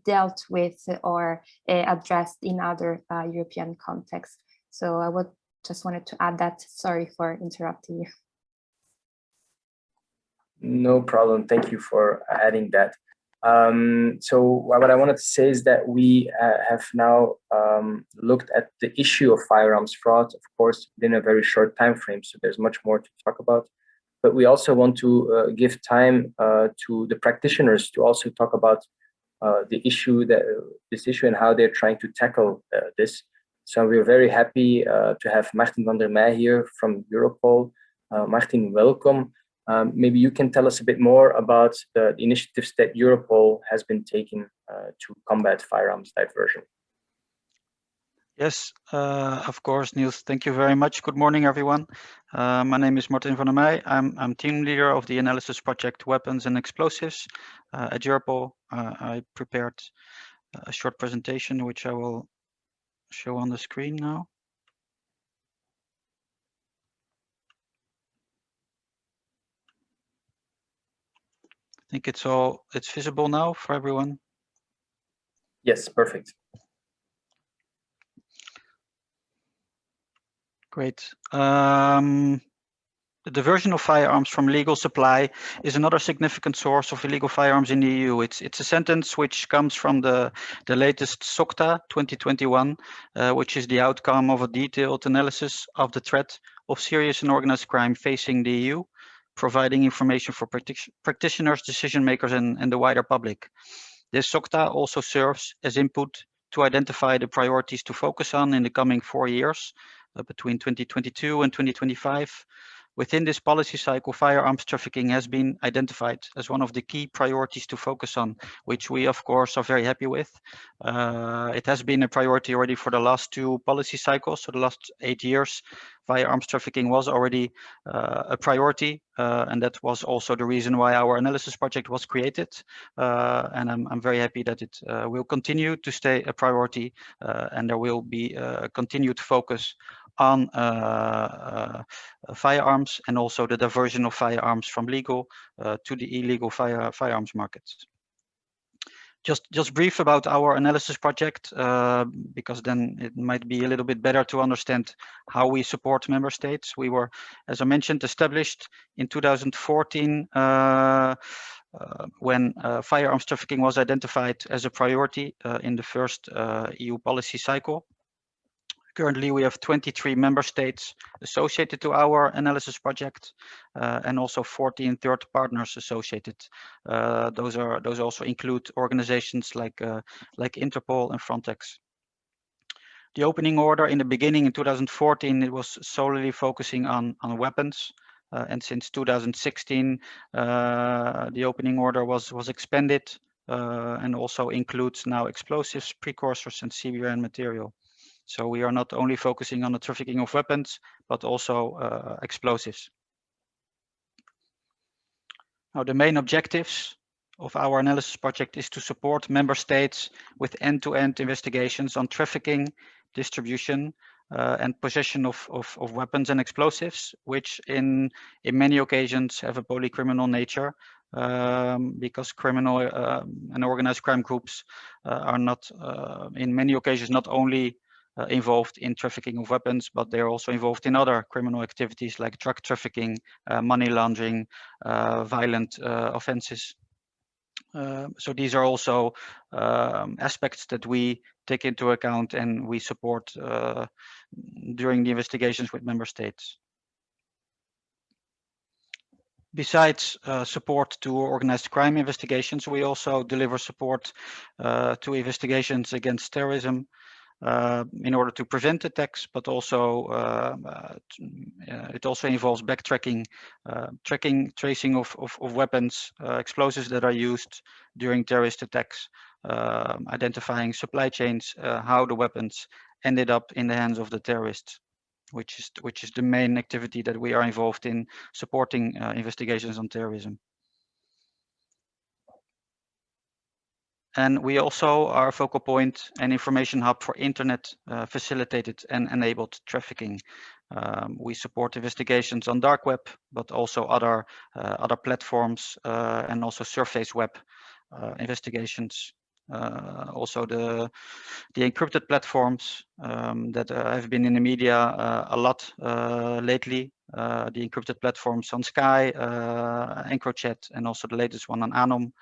dealt with or addressed in other European contexts. So I just wanted to add that. Sorry for interrupting you. No problem. Thank you for adding that. So what I wanted to say is that we have now looked at the issue of firearms fraud, of course, within a very short time frame. So there's much more to talk about. But we also want to give time to the practitioners to also talk about this issue and how they're trying to tackle this. So we're very happy to have Martin van der Meij here from Europol. Martin, welcome. Maybe you can tell us a bit more about the initiatives that Europol has been taking to combat firearms diversion. Yes, of course, Niels. Thank you very much. Good morning, everyone. My name is Martin van der Meij. I'm team leader of the analysis project Weapons and Explosives at Europol. I prepared a short presentation, which I will show on the screen now. I think it's visible now for everyone. Yes, perfect. Great. The diversion of firearms from legal supply is another significant source of illegal firearms in the EU. It's a sentence which comes from the latest SOCTA 2021, which is the outcome of a detailed analysis of the threat of serious and organized crime facing the EU, providing information for practitioners, decision makers, and the wider public. This SOCTA also serves as input to identify the priorities to focus on in the coming 4 years, between 2022 and 2025. Within this policy cycle, firearms trafficking has been identified as one of the key priorities to focus on, which we, of course, are very happy with. It has been a priority already for the last 2 policy cycles, so the last 8 years. Firearms trafficking was already a priority, and that was also the reason why our analysis project was created. And I'm very happy that it will continue to stay a priority, and there will be a continued focus on firearms and also the diversion of firearms from legal to the illegal firearms markets. Just brief about our analysis project, because then it might be a little bit better to understand how we support member states. We were, as I mentioned, established in 2014 when firearms trafficking was identified as a priority in the first EU policy cycle. Currently, we have 23 member states associated to our analysis project, and also 14 third partners associated. Those also include organizations like Interpol and Frontex. The opening order in the beginning in 2014, it was solely focusing on weapons. And since 2016, the opening order was expanded and also includes now explosives, precursors, and CBRN material. So we are not only focusing on the trafficking of weapons, but also explosives. Now, the main objectives of our analysis project is to support member states with end-to-end investigations on trafficking, distribution, and possession of weapons and explosives, which in many occasions have a polycriminal nature, because criminal and organized crime groups are not, in many occasions, not only involved in trafficking of weapons, but they're also involved in other criminal activities like drug trafficking, money laundering, violent offenses. So these are also aspects that we take into account and we support during the investigations with member states. Besides support to organized crime investigations, we also deliver support to investigations against terrorism, in order to prevent attacks, but also it also involves backtracking, tracing of weapons, explosives that are used during terrorist attacks, identifying supply chains, how the weapons ended up in the hands of the terrorists, which is the main activity that we are involved in supporting investigations on terrorism. And we also are a focal point and information hub for internet facilitated and enabled trafficking. We support investigations on dark web, but also other platforms and also surface web investigations. Also the encrypted platforms that have been in the media a lot lately. The encrypted platforms on Sky, EncroChat, and also the latest one on Anom.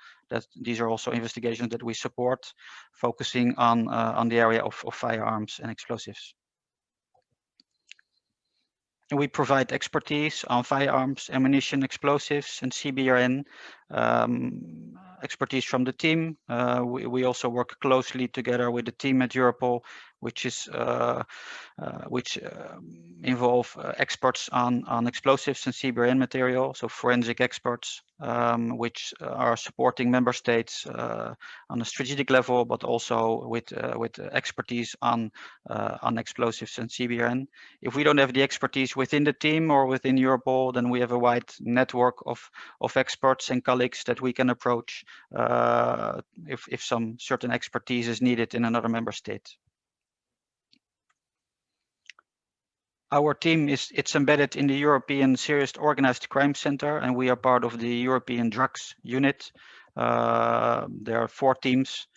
These are also investigations that we support, focusing on the area of firearms and explosives. And we provide expertise on firearms, ammunition, explosives, and CBRN. Expertise from the team. We also work closely together with the team at Europol, which involve experts on explosives and CBRN material, so forensic experts, which are supporting member states on a strategic level, but also with expertise on explosives and CBRN. If we don't have the expertise within the team or within Europol, then we have a wide network of experts and colleagues that we can approach if some certain expertise is needed in another member state. Our team it's embedded in the European Serious Organized Crime Center, and we are part of the European Drugs Unit. There are 4 teams,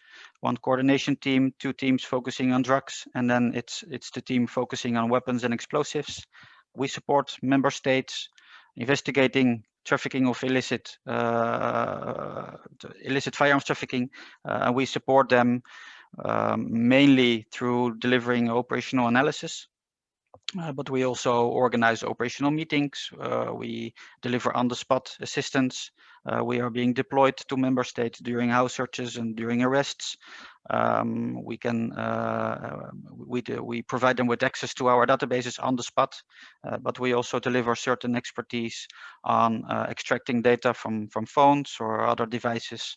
1 coordination team, 2 teams focusing on drugs, and then it's the team focusing on weapons and explosives. We support member states investigating trafficking of illicit firearms trafficking. We support them mainly through delivering operational analysis. But we also organize operational meetings. We deliver on-the-spot assistance. We are being deployed to member states during house searches and during arrests. we provide them with access to our databases on the spot, but we also deliver certain expertise on extracting data from phones or other devices,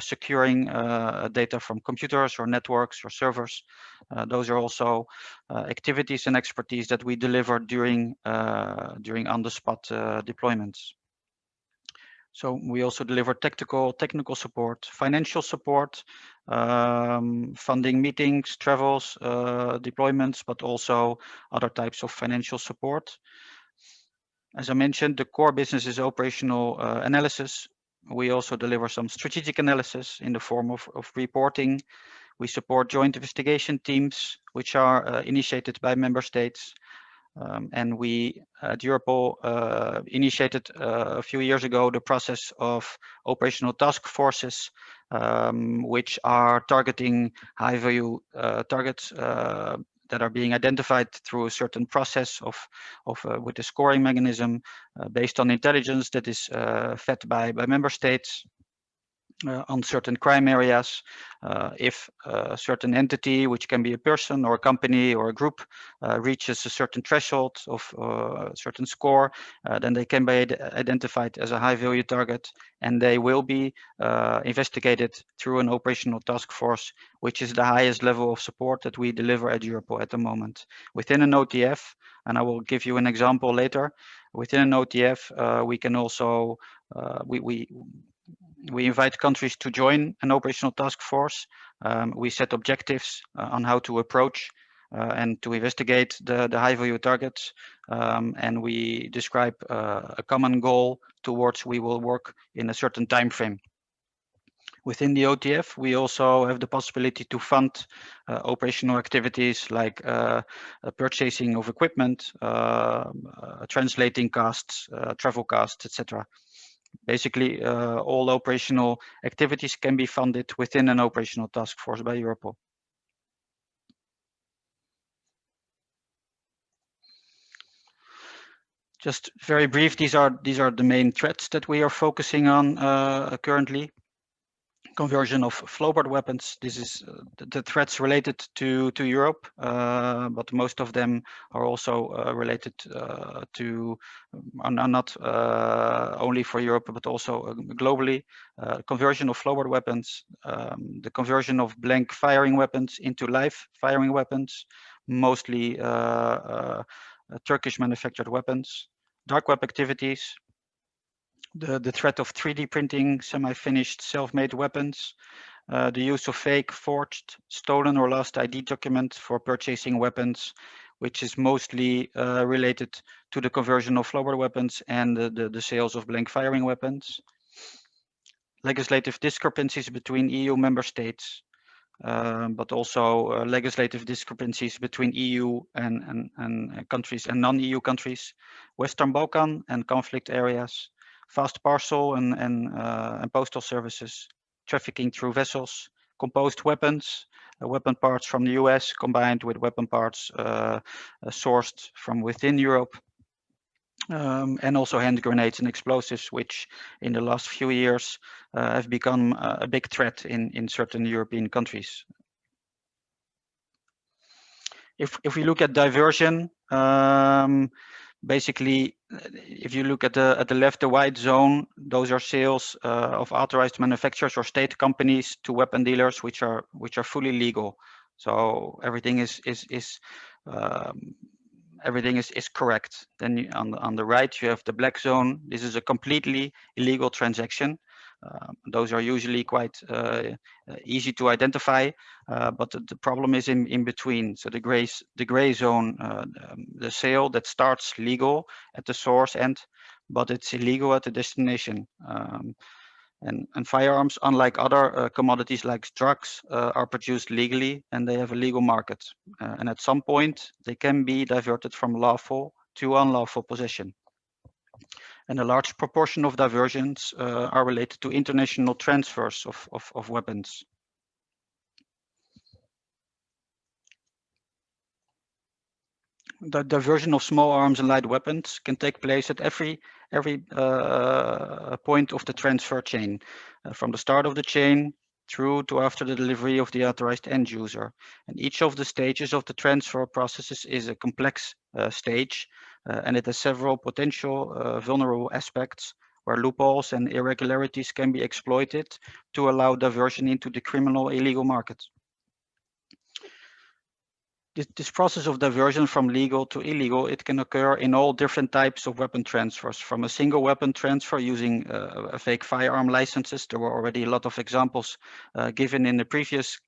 securing data from computers or networks or servers. Those are also activities and expertise that we deliver during on-the-spot deployments. So we also deliver technical support, financial support, funding meetings, travels, deployments, but also other types of financial support. As I mentioned, the core business is operational analysis. We also deliver some strategic analysis in the form of reporting. We support joint investigation teams, which are initiated by member states. And we at Europol initiated a few years ago the process of operational task forces, which are targeting high-value targets that are being identified through a certain process with a scoring mechanism based on intelligence that is fed by member states. On certain crime areas. If a certain entity, which can be a person or a company or a group, reaches a certain threshold of a certain score, then they can be identified as a high value target, and they will be investigated through an operational task force, which is the highest level of support that we deliver at Europol at the moment. Within an OTF, and I will give you an example later, within an OTF, we can also, we invite countries to join an operational task force. We set objectives on how to approach and to investigate the high value targets. And we describe a common goal towards we will work in a certain time frame. Within the OTF, we also have the possibility to fund operational activities like purchasing of equipment, translating costs, travel costs, etc. Basically, all operational activities can be funded within an operational task force by Europol. Just very brief, these are the main threats that we are focusing on currently. Conversion of flowboard weapons. This is the threats related to Europe, but most of them are also related to, are not only for Europe, but also globally. Conversion of flowboard weapons, the conversion of blank firing weapons into live firing weapons, mostly Turkish manufactured weapons, dark web activities, the threat of 3D printing semi-finished self-made weapons, the use of fake, forged, stolen or lost ID documents for purchasing weapons, which is mostly related to the conversion of flowboard weapons and the sales of blank firing weapons. Legislative discrepancies between EU member states, but also legislative discrepancies between EU and countries and non-EU countries, Western Balkan and conflict areas, fast parcel and postal services, trafficking through vessels, composed weapons, weapon parts from the US combined with weapon parts sourced from within Europe, and also hand grenades and explosives, which in the last few years have become a big threat in certain European countries. If we look at diversion, basically, if you look at the left, the white zone, those are sales of authorized manufacturers or state companies to weapon dealers, which are fully legal. So everything is correct. Then on the right, you have the black zone. This is a completely illegal transaction. Those are usually quite easy to identify, but the problem is in between. So the gray zone, the sale that starts legal at the source end, but it's illegal at the destination. And firearms, unlike other commodities like drugs, are produced legally and they have a legal market. And at some point, they can be diverted from lawful to unlawful possession. And a large proportion of diversions are related to international transfers of weapons. The diversion of small arms and light weapons can take place at every point of the transfer chain, from the start of the chain through to after the delivery of the authorized end user. And each of the stages of the transfer processes is a complex stage, and it has several potential vulnerable aspects where loopholes and irregularities can be exploited to allow diversion into the criminal illegal market. This process of diversion from legal to illegal, it can occur in all different types of weapon transfers, from a single weapon transfer using a fake firearm licenses. There were already a lot of examples given in the previous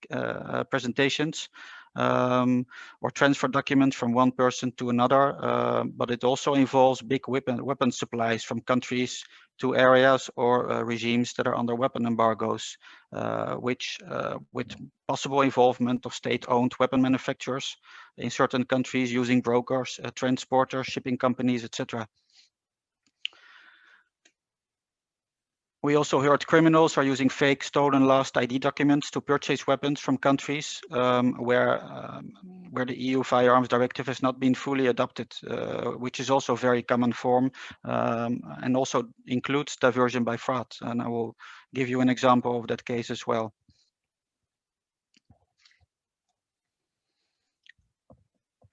presentations, or transfer documents from one person to another, but it also involves big weapon supplies from countries to areas or regimes that are under weapon embargoes, with possible involvement of state-owned weapon manufacturers in certain countries using brokers, transporters, shipping companies, etc. We also heard criminals are using fake, stolen, lost ID documents to purchase weapons from countries where the EU Firearms Directive has not been fully adopted, which is also a very common form, and also includes diversion by fraud. And I will give you an example of that case as well.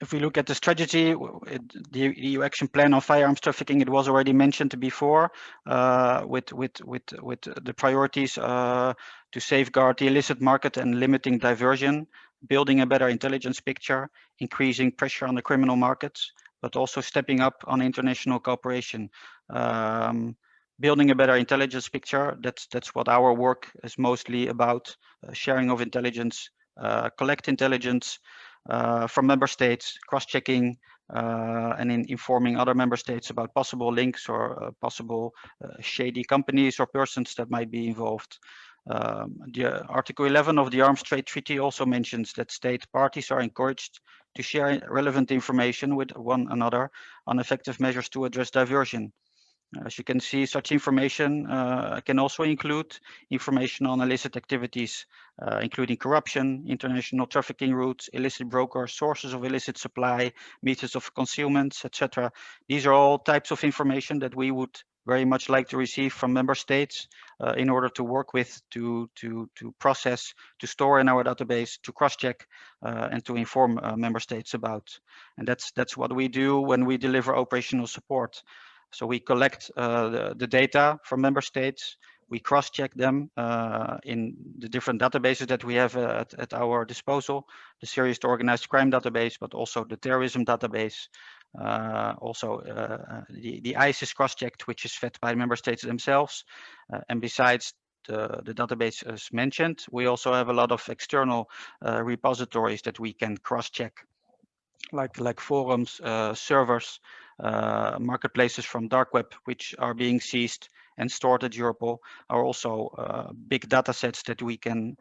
If we look at the strategy, the EU Action Plan on Firearms Trafficking, it was already mentioned before, with the priorities to safeguard the illicit market and limiting diversion, building a better intelligence picture, increasing pressure on the criminal markets, but also stepping up on international cooperation. Building a better intelligence picture, that's what our work is mostly about, sharing of intelligence, collect intelligence, from member states, cross-checking, and in informing other member states about possible links or possible shady companies or persons that might be involved. The Article 11 of the Arms Trade Treaty also mentions that state parties are encouraged to share relevant information with one another on effective measures to address diversion. As you can see, such information can also include information on illicit activities, including corruption, international trafficking routes, illicit brokers, sources of illicit supply, methods of concealment, etc. These are all types of information that we would very much like to receive from member states in order to work with, to process, to store in our database, to cross-check, and to inform member states about. And that's what we do when we deliver operational support. So we collect the data from member states, we cross-check them in the different databases that we have at our disposal, the serious to organized crime database, but also the terrorism database. The ISIS cross-checked, which is fed by member states themselves. And besides the database as mentioned, we also have a lot of external repositories that we can cross-check, like forums, servers, marketplaces from dark web, which are being seized and stored at Europol, are also big data sets that we can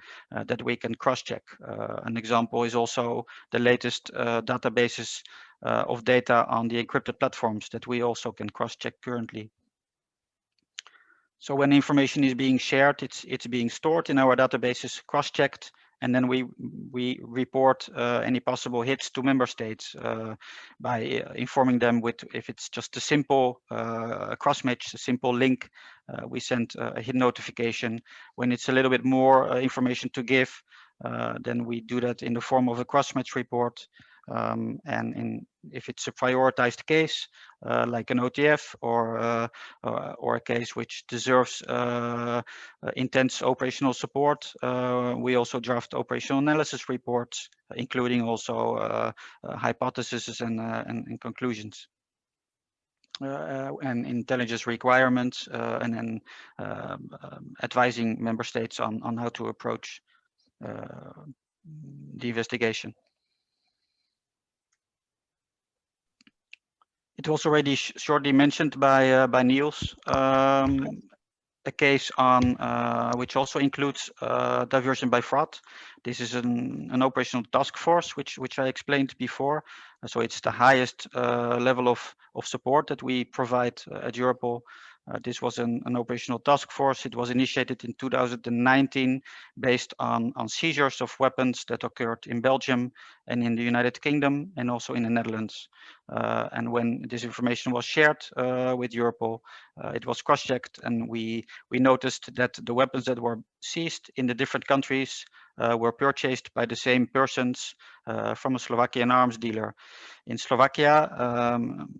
cross-check. An example is also the latest databases of data on the encrypted platforms that we also can cross-check currently. So when information is being shared, it's being stored in our databases, cross-checked, and then we report any possible hits to member states by informing them with, if it's just a simple cross-match, a simple link, we send a hit notification. When it's a little bit more information to give, then we do that in the form of a cross-match report. And if it's a prioritized case, like an OTF or a case which deserves intense operational support, we also draft operational analysis reports, including also hypotheses and conclusions. And intelligence requirements, and then advising member states on how to approach the investigation. It was already shortly mentioned by Niels, a case on which also includes diversion by fraud. This is an operational task force, which I explained before, So it's the highest level of support that we provide at Europol. This was an operational task force. It was initiated in 2019 based on seizures of weapons that occurred in Belgium and in the United Kingdom and also in the Netherlands. And when this information was shared with Europol, it was cross-checked, and we noticed that the weapons that were seized in the different countries were purchased by the same persons from a Slovakian arms dealer. In Slovakia,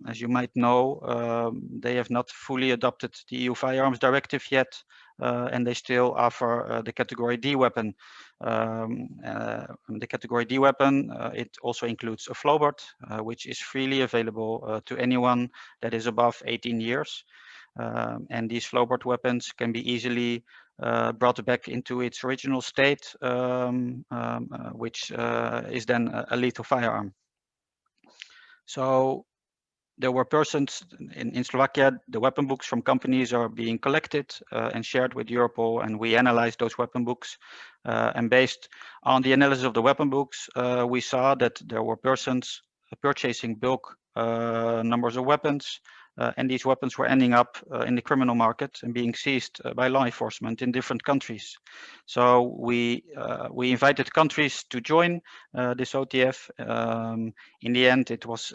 as you might know, they have not fully adopted the EU Firearms Directive yet, and they still offer the Category D weapon. The Category D weapon, it also includes a flowbart, which is freely available to anyone that is above 18 years. And these flowbart weapons can be easily brought back into its original state, which is then a lethal firearm. So there were persons in Slovakia, the weapon books from companies are being collected and shared with Europol, and we analyzed those weapon books. And based on the analysis of the weapon books, we saw that there were persons purchasing bulk numbers of weapons, and these weapons were ending up in the criminal market and being seized by law enforcement in different countries. So we invited countries to join this OTF. In the end, it was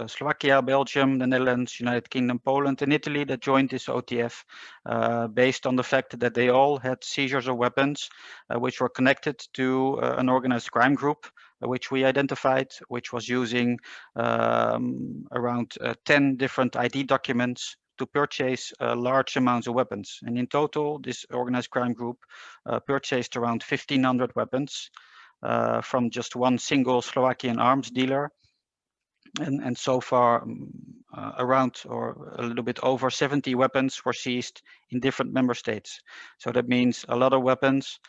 Slovakia, Belgium, the Netherlands, United Kingdom, Poland, and Italy that joined this OTF based on the fact that they all had seizures of weapons which were connected to an organized crime group, which we identified, which was using around 10 different ID documents to purchase large amounts of weapons. And in total, this organized crime group purchased around 1,500 weapons from just one single Slovakian arms dealer. And so far, around or a little bit over 70 weapons were seized in different member states. So that means a lot of weapons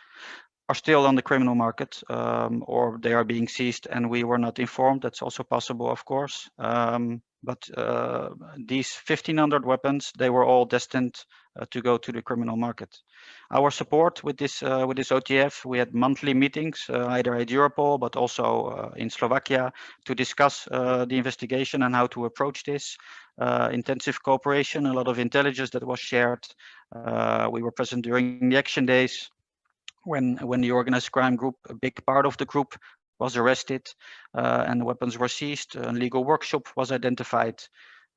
are still on the criminal market, or they are being seized and we were not informed. That's also possible, of course. But these 1,500 weapons, they were all destined to go to the criminal market. Our support with this OTF, we had monthly meetings, either at Europol, but also in Slovakia, to discuss the investigation and how to approach this. Intensive cooperation, a lot of intelligence that was shared. We were present during the action days when the organized crime group, a big part of the group, was arrested and the weapons were seized. A legal workshop was identified.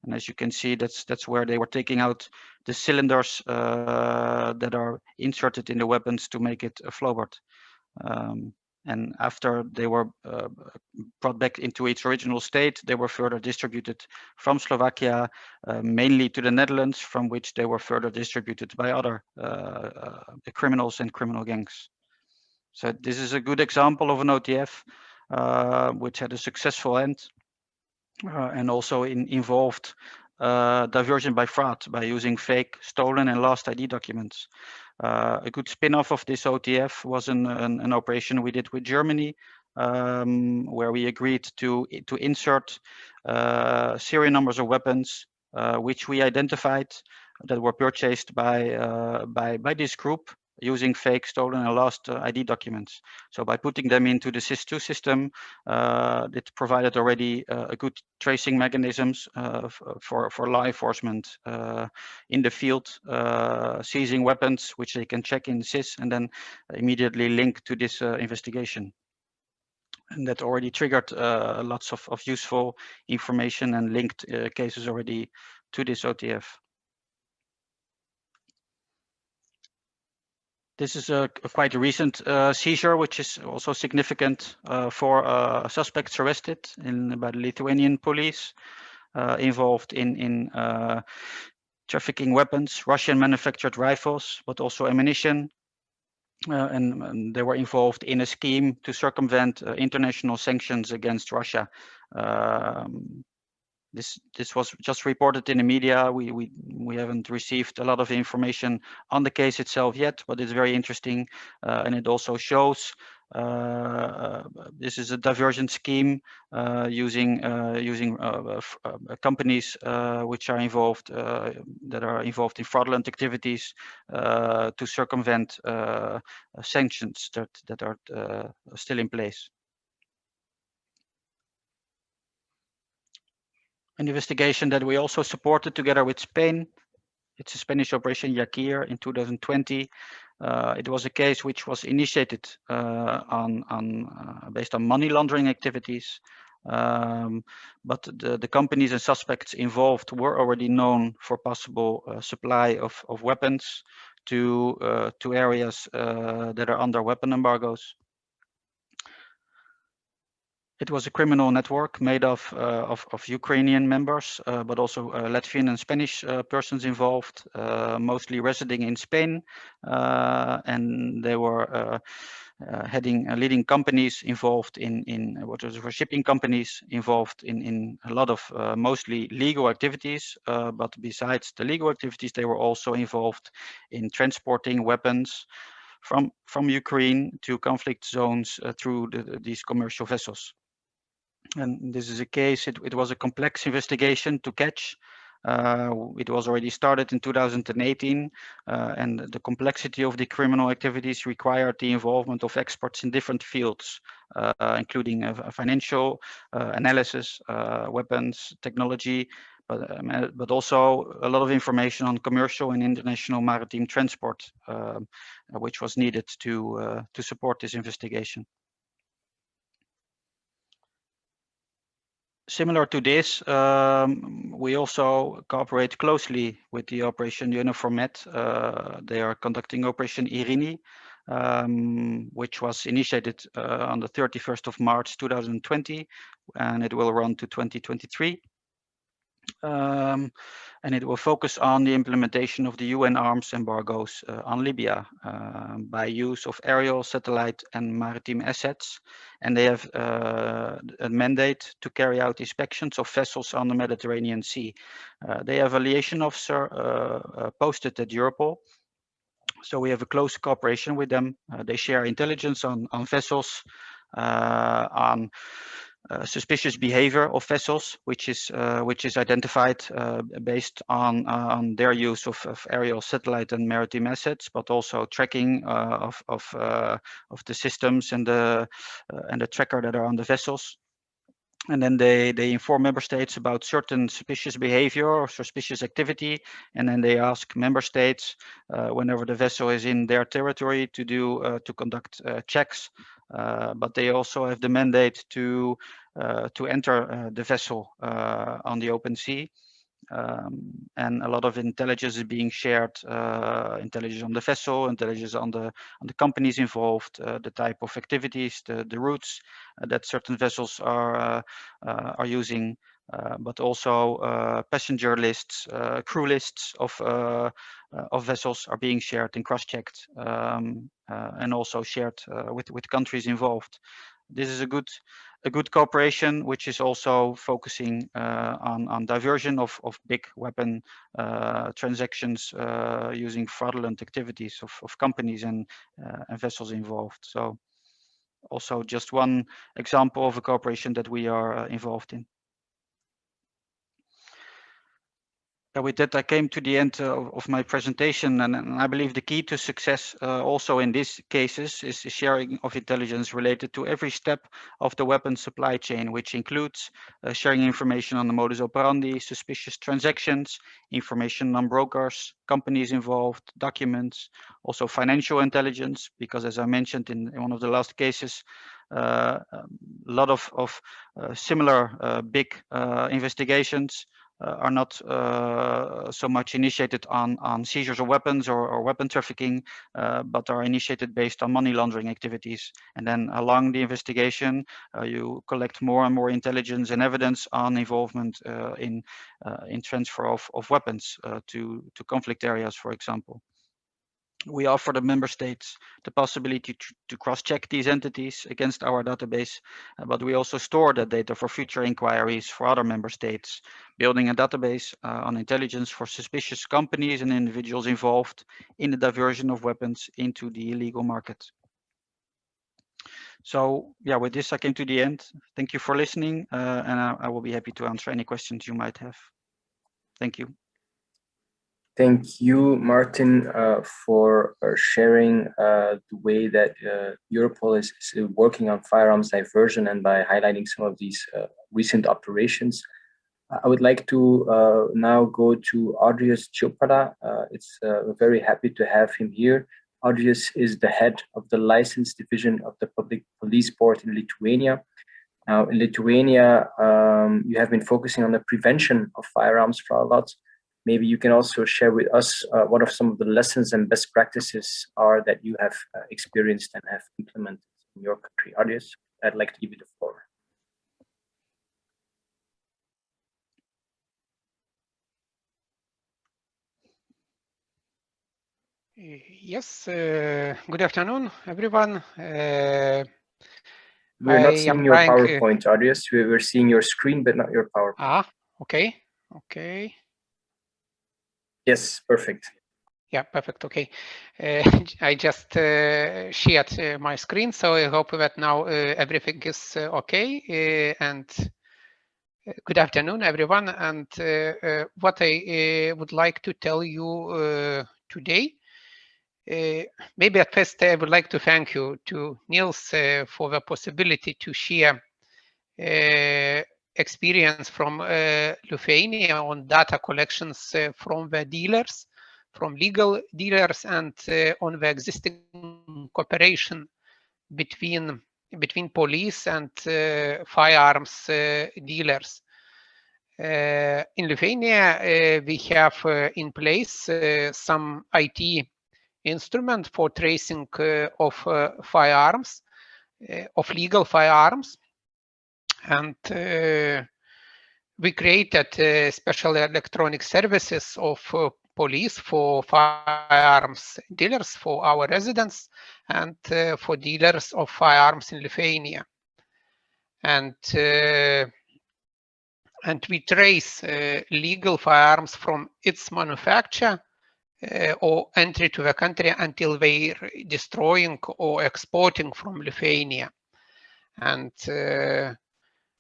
And as you can see, that's where they were taking out the cylinders that are inserted in the weapons to make it a flowbart. And after they were brought back into its original state, they were further distributed from Slovakia, mainly to the Netherlands, from which they were further distributed by other criminals and criminal gangs. So this is a good example of an OTF which had a successful end and also involved diversion by fraud by using fake, stolen and lost ID documents. A good spin-off of this OTF was an operation we did with Germany, where we agreed to insert serial numbers of weapons which we identified that were purchased by this group using fake, stolen and lost ID documents. So by putting them into the SIS2 system, it provided already a good tracing mechanisms for law enforcement in the field, seizing weapons, which they can check in SIS and then immediately link to this investigation. And that already triggered lots of useful information and linked cases already to this OTF. This is a quite recent seizure, which is also significant for suspects arrested by the Lithuanian police involved in trafficking weapons, Russian manufactured rifles, but also ammunition. And they were involved in a scheme to circumvent international sanctions against Russia. This was just reported in the media. We haven't received a lot of information on the case itself yet, but it's very interesting, and it also shows this is a diversion scheme using companies which are involved that are involved in fraudulent activities to circumvent sanctions that are still in place. An investigation that we also supported together with Spain. It's a Spanish operation Yakir in 2020. It was a case which was initiated based on money laundering activities. But the companies and suspects involved were already known for possible supply of weapons to areas that are under weapon embargoes. It was a criminal network made of Ukrainian members, but also Latvian and Spanish persons involved, mostly residing in Spain, and they were leading companies involved in what was for shipping companies involved in a lot of mostly legal activities. But besides the legal activities, they were also involved in transporting weapons from Ukraine to conflict zones through these commercial vessels. And this is a case, it was a complex investigation to catch. It was already started in 2018, and the complexity of the criminal activities required the involvement of experts in different fields, including financial analysis, weapons, technology, but also a lot of information on commercial and international maritime transport, which was needed to support this investigation. Similar to this, we also cooperate closely with the Operation Uniformet. They are conducting Operation Irini, which was initiated on the 31st of March 2020, and it will run to 2023. And it will focus on the implementation of the UN arms embargoes on Libya by use of aerial, satellite, and maritime assets. And they have a mandate to carry out inspections of vessels on the Mediterranean Sea. They have a liaison officer posted at Europol. So we have a close cooperation with them. They share intelligence on vessels, on suspicious behavior of vessels, which is identified based on their use of aerial, satellite, and maritime assets, but also tracking of the systems and the tracker that are on the vessels. And then they inform member states about certain suspicious behavior or suspicious activity, and then they ask member states whenever the vessel is in their territory to conduct checks. But they also have the mandate to enter the vessel on the open sea. And a lot of intelligence is being shared, intelligence on the vessel, intelligence on the companies involved, the type of activities, the routes that certain vessels are using, but also passenger lists, crew lists of vessels are being shared and cross-checked, and also shared with countries involved. This is a good cooperation, which is also focusing on diversion of big weapon transactions using fraudulent activities of companies and vessels involved. So also just one example of a cooperation that we are involved in. With that, I came to the end of my presentation, and I believe the key to success also in these cases is the sharing of intelligence related to every step of the weapon supply chain, which includes sharing information on the modus operandi, suspicious transactions, information on brokers, companies involved, documents, also financial intelligence, because as I mentioned in one of the last cases, a lot of similar big investigations are not so much initiated on seizures of weapons or weapon trafficking, but are initiated based on money laundering activities. And then along the investigation, you collect more and more intelligence and evidence on involvement in transfer of weapons to conflict areas, for example. We offer the member states the possibility to cross-check these entities against our database, but we also store that data for future inquiries for other member states, building a database on intelligence for suspicious companies and individuals involved in the diversion of weapons into the illegal market. So yeah, with this, I came to the end. Thank you for listening, and I will be happy to answer any questions you might have. Thank you. Thank you, Martin, for sharing the way that Europol is working on firearms diversion and by highlighting some of these recent operations. I would like to now go to Audrius Chopra. We're very happy to have him here. Audrius is the head of the license division of the Public Police Board in Lithuania. Now, in Lithuania, you have been focusing on the prevention of firearms for a lot. Maybe you can also share with us what are some of the lessons and best practices are that you have experienced and have implemented in your country. Audrius, I'd like to give you the floor. Yes, good afternoon, everyone. We're not seeing your PowerPoint, Audrius. We're seeing your screen, but not your PowerPoint. Ah, okay, okay. Yes, perfect. Yeah, perfect, okay. I just shared my screen, so I hope that now everything is okay. And good afternoon, everyone. And what I would like to tell you today, maybe at first I would like to thank you to Niels for the possibility to share experience from Lithuania on data collections from the dealers, from legal dealers, and on the existing cooperation between police and firearms dealers. In Lithuania, we have in place some IT instrument for tracing of firearms, of legal firearms. And we created special electronic services of police for firearms dealers, for our residents, and for dealers of firearms in Lithuania. And we trace legal firearms from its manufacture or entry to the country until they're destroying or exporting from Lithuania. And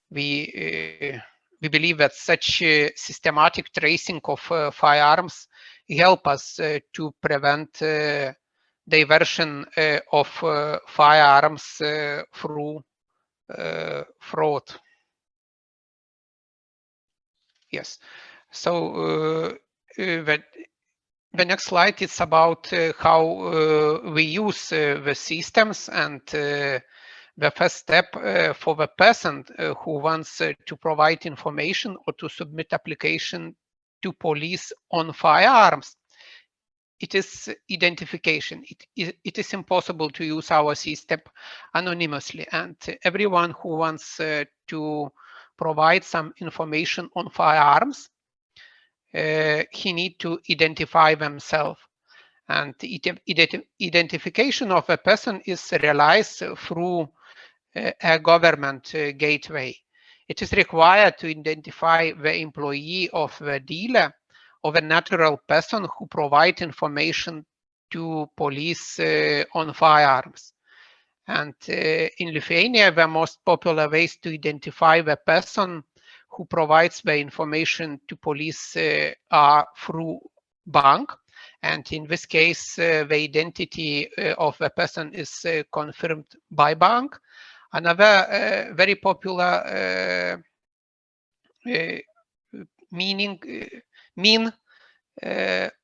we believe that such systematic tracing of firearms help us to prevent diversion of firearms through fraud. Yes. So the next slide is about how we use the systems, and the first step for the person who wants to provide information or to submit application to police on firearms, it is identification. It is impossible to use our system anonymously, and everyone who wants to provide some information on firearms, he need to identify themselves. And identification of a person is realized through a government gateway. It is required to identify the employee of the dealer or the natural person who provide information to police on firearms. And in Lithuania, the most popular ways to identify the person who provides the information to police are through bank. And in this case, the identity of the person is confirmed by bank. Another very popular mean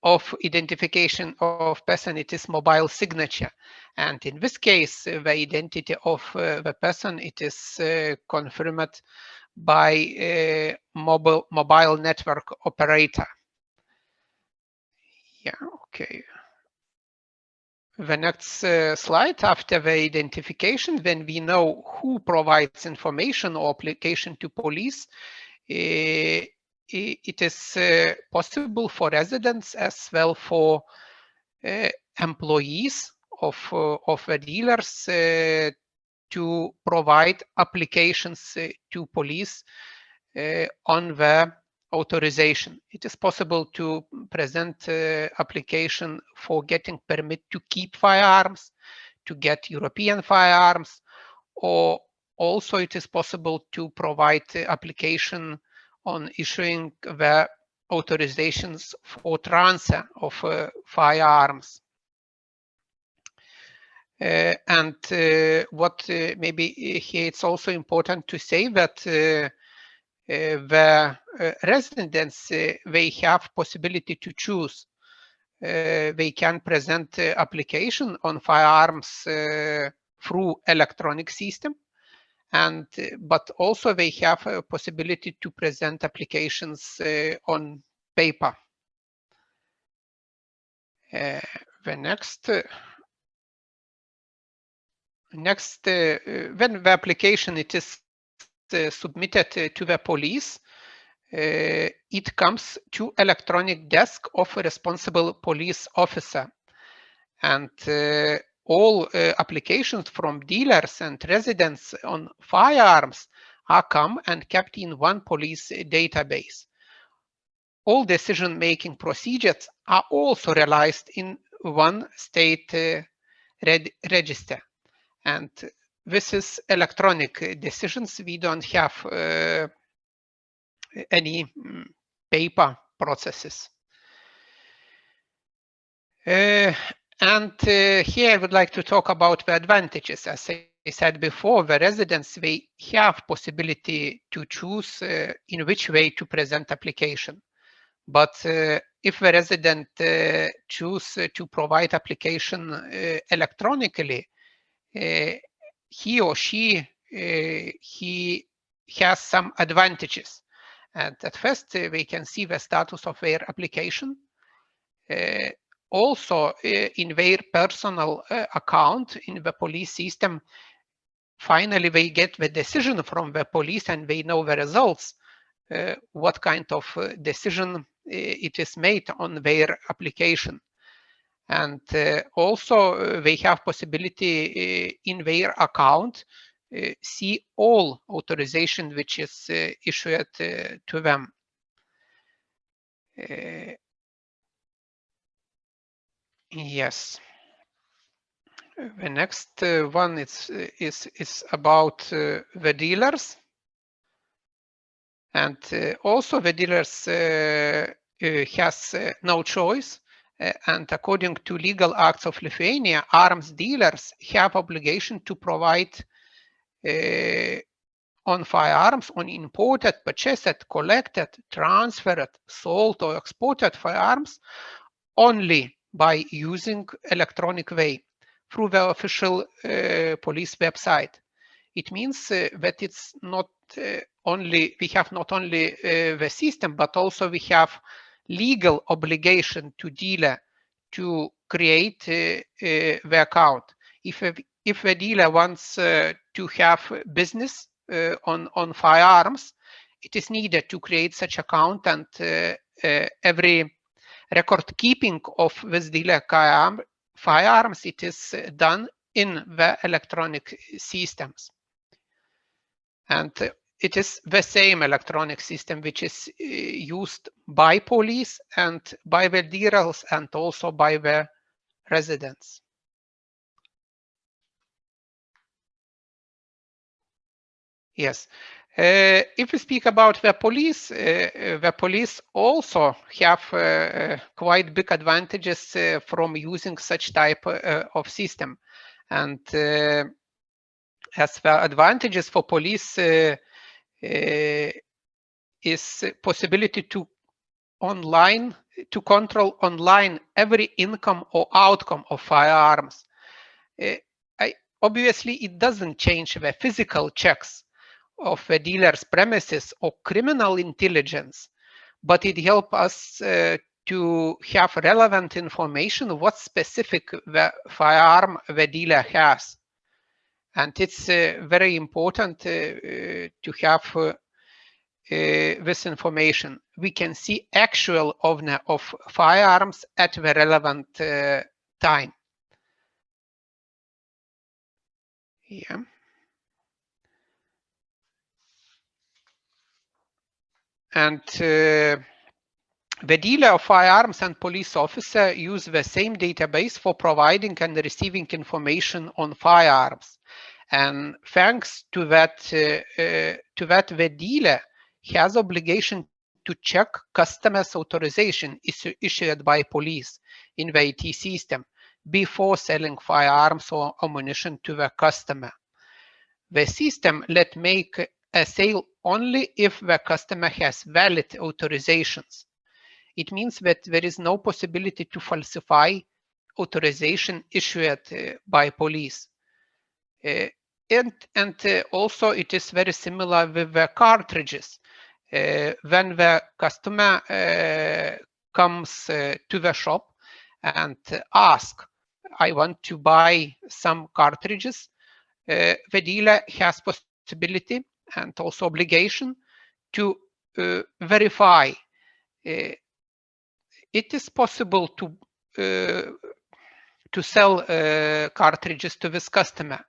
of identification of person, it is mobile signature. And in this case, the identity of the person, it is confirmed by mobile network operator. Yeah, okay. The next slide, after the identification, when we know who provides information or application to police, it is possible for residents as well for employees of the dealers to provide applications to police on the authorization. It is possible to present application for getting permit to keep firearms, to get European firearms, or also it is possible to provide application on issuing the authorizations for transfer of firearms. And what maybe here it's also important to say that the residents, they have possibility to choose. They can present application on firearms through electronic system, and but also they have a possibility to present applications on paper. The next when the application it is submitted to the police, it comes to electronic desk of a responsible police officer, and all applications from dealers and residents on firearms are come and kept in one police database. All decision-making procedures are also realized in one state register, and this is electronic decisions. We don't have any paper processes. And here I would like to talk about the advantages. As I said before, the residents, they have possibility to choose in which way to present application. But if the resident choose to provide application electronically, he or she he has some advantages. And at first, they can see the status of their application. Also, in their personal account in the police system, finally they get the decision from the police and they know the results, what kind of decision it is made on their application. And also they have possibility in their account see all authorization which is issued to them. Yes. The next one is about the dealers, and also the dealers has no choice. And according to legal acts of Lithuania, arms dealers have obligation to provide on firearms, on imported, purchased, collected, transferred, sold or exported firearms only by using electronic way through the official police website. It means that it's not only, we have not only the system, but also we have legal obligation to dealer to create the account. If the dealer wants to have business on firearms, it is needed to create such account, and every record keeping of this dealer firearms, it is done in the electronic systems. And it is the same electronic system which is used by police and by the dealers and also by the residents. Yes. If we speak about the police also have quite big advantages from using such type of system. And as the advantages for police is possibility to control online every income or outcome of firearms. Obviously, it doesn't change the physical checks of the dealer's premises or criminal intelligence, but it helps us to have relevant information what specific the firearm the dealer has. And it's very important to have this information. We can see actual owner of firearms at the relevant time. Yeah. And the dealer of firearms and police officer use the same database for providing and receiving information on firearms. And thanks to that, the dealer has obligation to check customers' authorization issued by police in the IT system before selling firearms or ammunition to the customer. The system let make a sale only if the customer has valid authorizations. It means that there is no possibility to falsify authorization issued by police. And also it is very similar with the cartridges. When the customer comes to the shop and asks, I want to buy some cartridges, the dealer has possibility and also obligation to verify. It is possible to sell cartridges to this customer.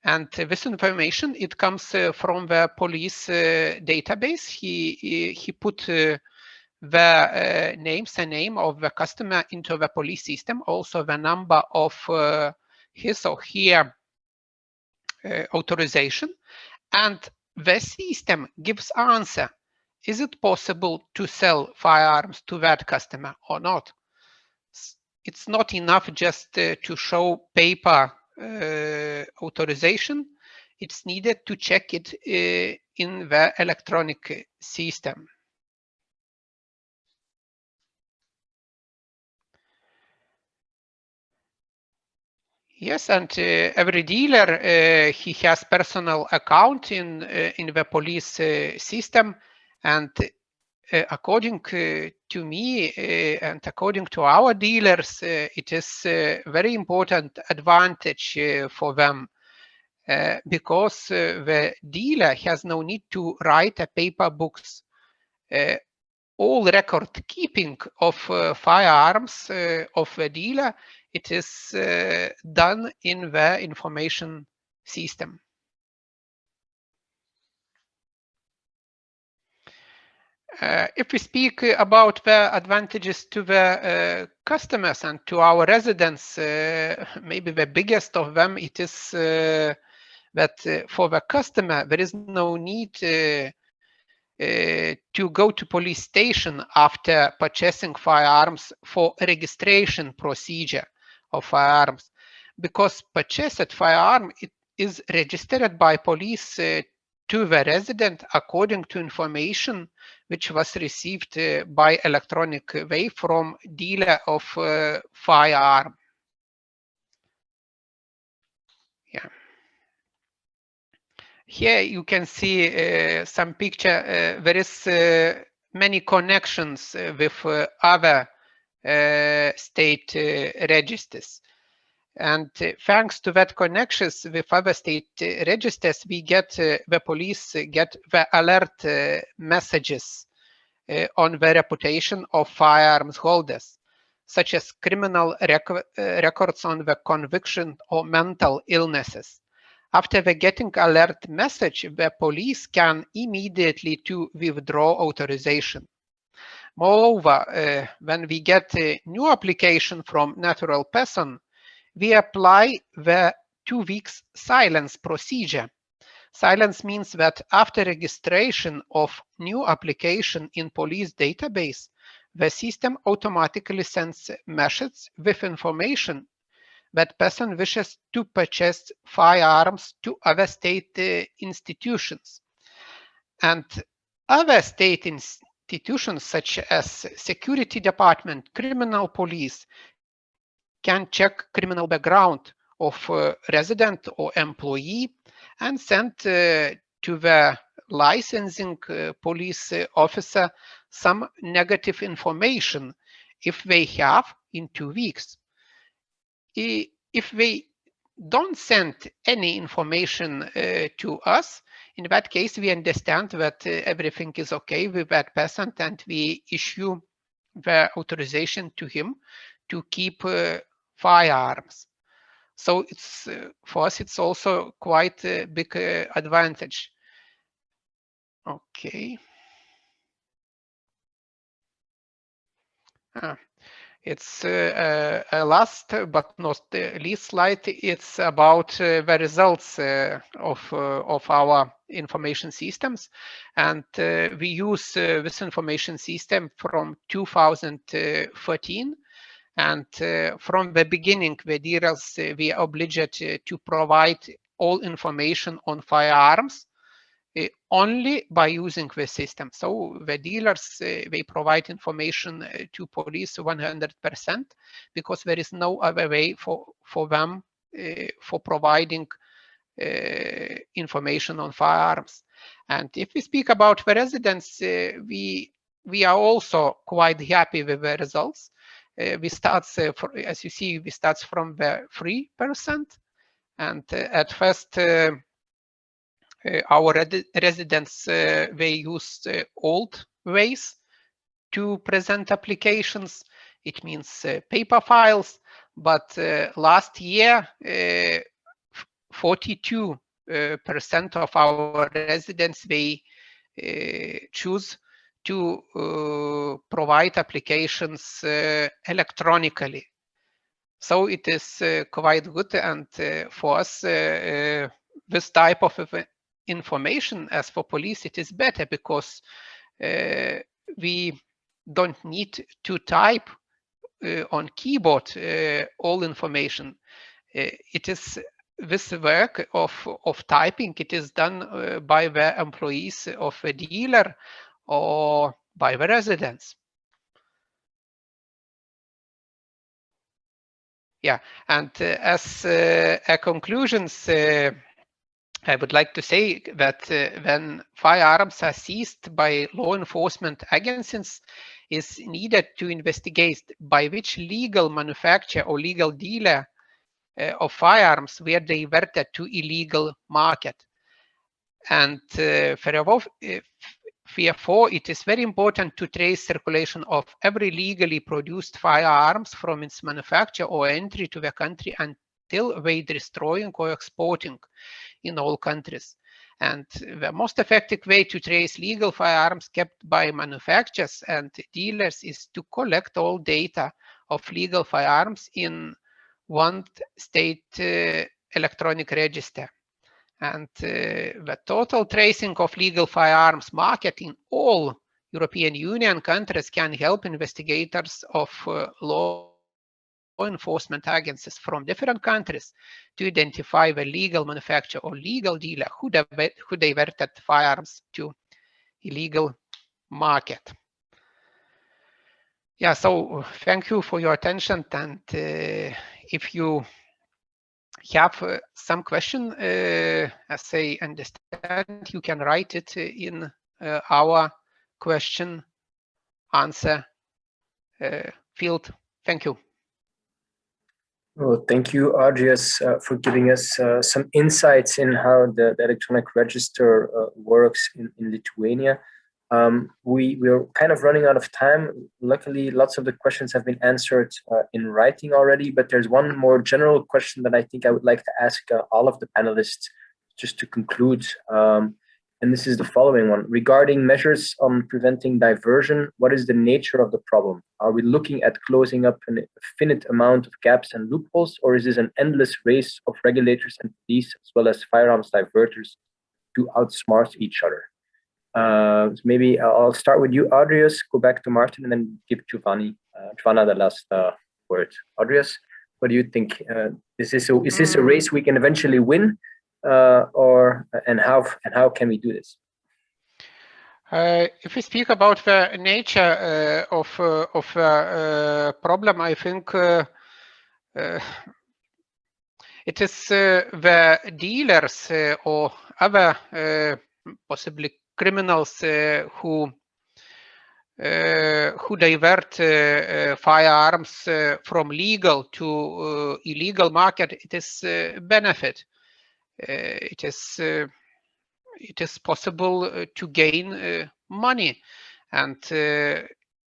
And this information, it comes from the police database. He put the name of the customer into the police system, also the number of his or her authorization, and the system gives answer. Is it possible to sell firearms to that customer or not? It's not enough just to show paper authorization. It's needed to check it in the electronic system. Yes, and every dealer he has personal account in the police system, and according to me and according to our dealers, it is a very important advantage for them because the dealer has no need to write a paper books. All record keeping of firearms of the dealer, it is done in the information system. If we speak about the advantages to the customers and to our residents, maybe the biggest of them, it is that for the customer, there is no need to go to police station after purchasing firearms for registration procedure of firearms, because purchased firearm it is registered by police to the resident according to information which was received by electronic way from dealer of firearm. Yeah. Here you can see some picture. There is many connections with other state registers. And thanks to that connections with other state registers, we get the police get the alert messages on the reputation of firearms holders, such as criminal records on the conviction or mental illnesses. After the getting alert message, the police can immediately to withdraw authorization. Moreover, when we get a new application from natural person, we apply the 2 weeks silence procedure. Silence means that after registration of new application in police database, the system automatically sends messages with information that person wishes to purchase firearms to other state institutions. And other state institutions such as security department, criminal police, can check criminal background of resident or employee and send to the licensing police officer some negative information if they have in 2 weeks. If they don't send any information to us, in that case, we understand that everything is okay with that person and we issue the authorization to him to keep firearms. So it's for us, it's also quite a big advantage. Okay. It's a last but not least slide. It's about the results of our information systems, and we use this information system from 2013. And from the beginning, the dealers we are obliged to provide all information on firearms only by using the system. So the dealers, they provide information to police 100% because there is no other way for them for providing information on firearms. And if we speak about the residents, we are also quite happy with the results. We start, as you see, we start from the 3%. And at first, our residents, they used old ways to present applications. It means paper files. But last year, 42% of our residents, they choose to provide applications electronically. So it is quite good, and for us, this type of information, as for police, it is better because we don't need to type on keyboard all information. It is this work of typing, it is done by the employees of a dealer or by the residents. Yeah, and as a conclusions, I would like to say that when firearms are seized by law enforcement agencies, is needed to investigate by which legal manufacturer or legal dealer of firearms were diverted to illegal market. And therefore, it is very important to trace circulation of every legally produced firearms from its manufacture or entry to the country until they destroying or exporting in all countries. And the most effective way to trace legal firearms kept by manufacturers and dealers is to collect all data of legal firearms in one state electronic register. And the total tracing of legal firearms market in all European Union countries can help investigators of law enforcement agencies from different countries to identify the legal manufacturer or legal dealer who diverted firearms to illegal market. Yeah, so thank you for your attention, and if you have some question, as I understand, you can write it in our question answer field. Thank you. Well, thank you, Adrias, for giving us some insights in how the electronic register works in Lithuania. We're kind of running out of time. Luckily, lots of the questions have been answered in writing already, but there's one more general question that I think I would like to ask all of the panelists just to conclude. And this is the following one. Regarding measures on preventing diversion, what is the nature of the problem? Are we looking at closing up an infinite amount of gaps and loopholes, or is this an endless race of regulators and police, as well as firearms diverters, to outsmart each other? So maybe I'll start with you, Adrias, go back to Martin, and then give Giovanna the last word. Adrias, what do you think? Is this a race we can eventually win, and how can we do this? If we speak about the nature of problem, I think it is the dealers or other possibly criminals who divert firearms from legal to illegal market. It is benefit. It is possible to gain money, and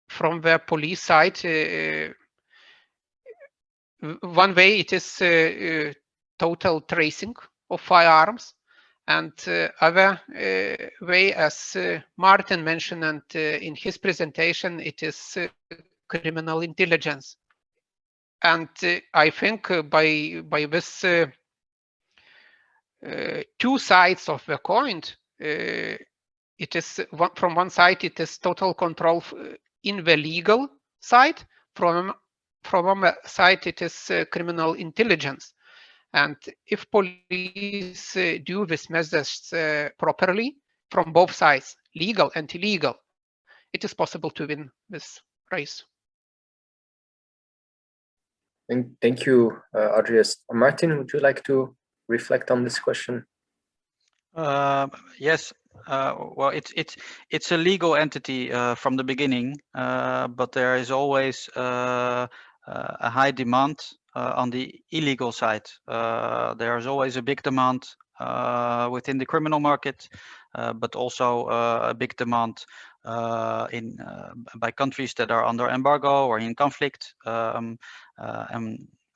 from the police side, one way it is total tracing of firearms, and other way, as Martin mentioned and in his presentation, it is criminal intelligence. And I think by this two sides of the coin, it is from one side it is total control in the legal side, from one side it is criminal intelligence. And if police do this measures properly, from both sides, legal and illegal, it is possible to win this race. Thank you, Andreas. Martin, would you like to reflect on this question? Yes. Well, it's a legal entity from the beginning, but there is always a high demand on the illegal side. There is always a big demand within the criminal market, but also a big demand by countries that are under embargo or in conflict. And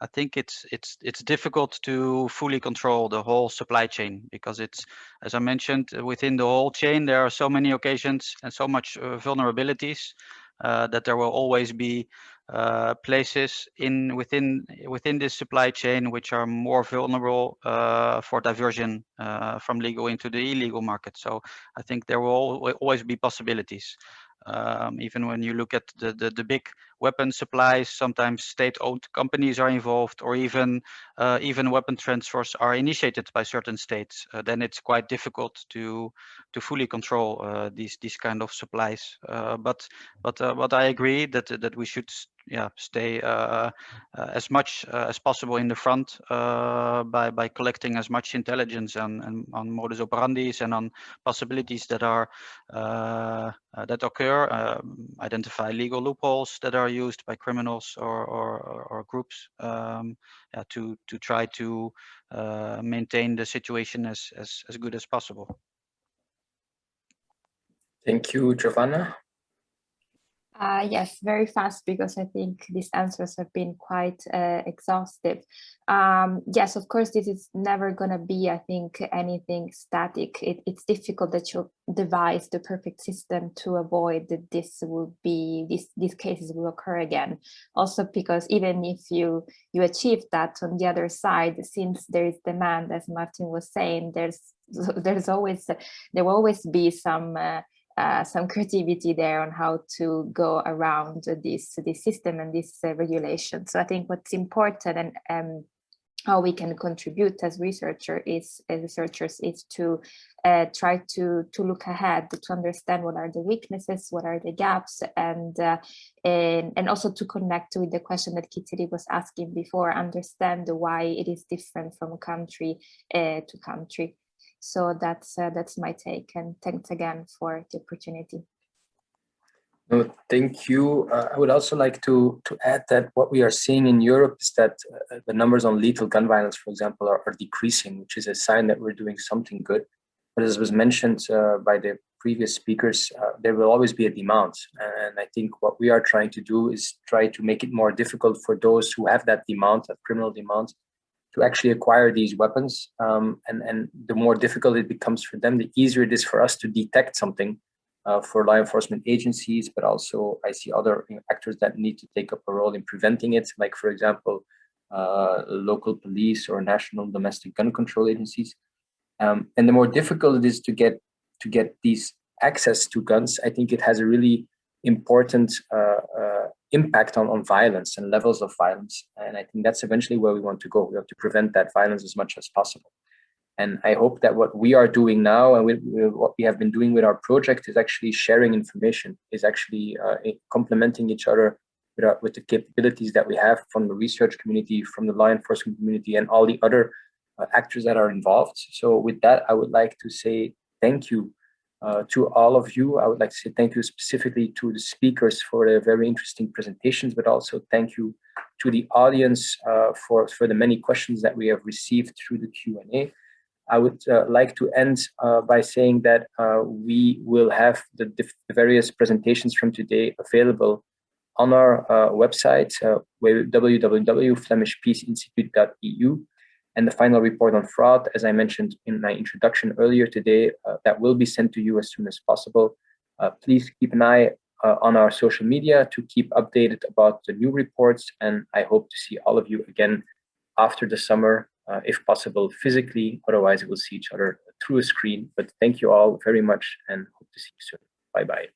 I think it's difficult to fully control the whole supply chain, because it's, as I mentioned, within the whole chain there are so many occasions and so much vulnerabilities that there will always be places within this supply chain which are more vulnerable for diversion from legal into the illegal market. So I think there will always be possibilities. Even when you look at the big weapon supplies, sometimes state-owned companies are involved, or even weapon transfers are initiated by certain states. Then it's quite difficult to fully control these kind of supplies. But I agree that we should stay as much as possible in the front by collecting as much intelligence on modus operandis and on possibilities that are that occur, identify legal loopholes that are used by criminals or groups, to try to maintain the situation as good as possible. Thank you, Giovanna. Yes, very fast, because I think these answers have been quite exhaustive. Yes, of course, this is never going to be, I think, anything static. It's difficult that you devise the perfect system to avoid that these cases will occur again. Also, because even if you achieve that on the other side, since there is demand, as Martin was saying, there will always be some creativity there on how to go around this system and this regulation. So I think what's important and how we can contribute as researchers is to try to look ahead, to understand what are the weaknesses, what are the gaps, and also to connect with the question that Kitiri was asking before, understand why it is different from country to country. So that's my take, and thanks again for the opportunity. No, thank you. I would also like to add that what we are seeing in Europe is that the numbers on lethal gun violence, for example, are decreasing, which is a sign that we're doing something good. But as was mentioned by the previous speakers, there will always be a demand. And I think what we are trying to do is try to make it more difficult for those who have that demand, that criminal demand, to actually acquire these weapons. And the more difficult it becomes for them, the easier it is for us to detect something for law enforcement agencies, but also I see other actors that need to take up a role in preventing it, like, for example, local police or national domestic gun control agencies. And the more difficult it is to get these access to guns, I think it has a really important impact on violence and levels of violence. And I think that's eventually where we want to go. We have to prevent that violence as much as possible. And I hope that what we are doing now and what we have been doing with our project is actually sharing information, is actually complementing each other with the capabilities that we have from the research community, from the law enforcement community, and all the other actors that are involved. So with that, I would like to say thank you to all of you. I would like to say thank you specifically to the speakers for their very interesting presentations, but also thank you to the audience for the many questions that we have received through the Q&A. I would like to end by saying that we will have the various presentations from today available on our website, www.flemishpeaceinstitute.eu. And the final report on fraud, as I mentioned in my introduction earlier today, that will be sent to you as soon as possible. Please keep an eye on our social media to keep updated about the new reports. And I hope to see all of you again after the summer, if possible physically. Otherwise, we'll see each other through a screen. But thank you all very much and hope to see you soon. Bye-bye.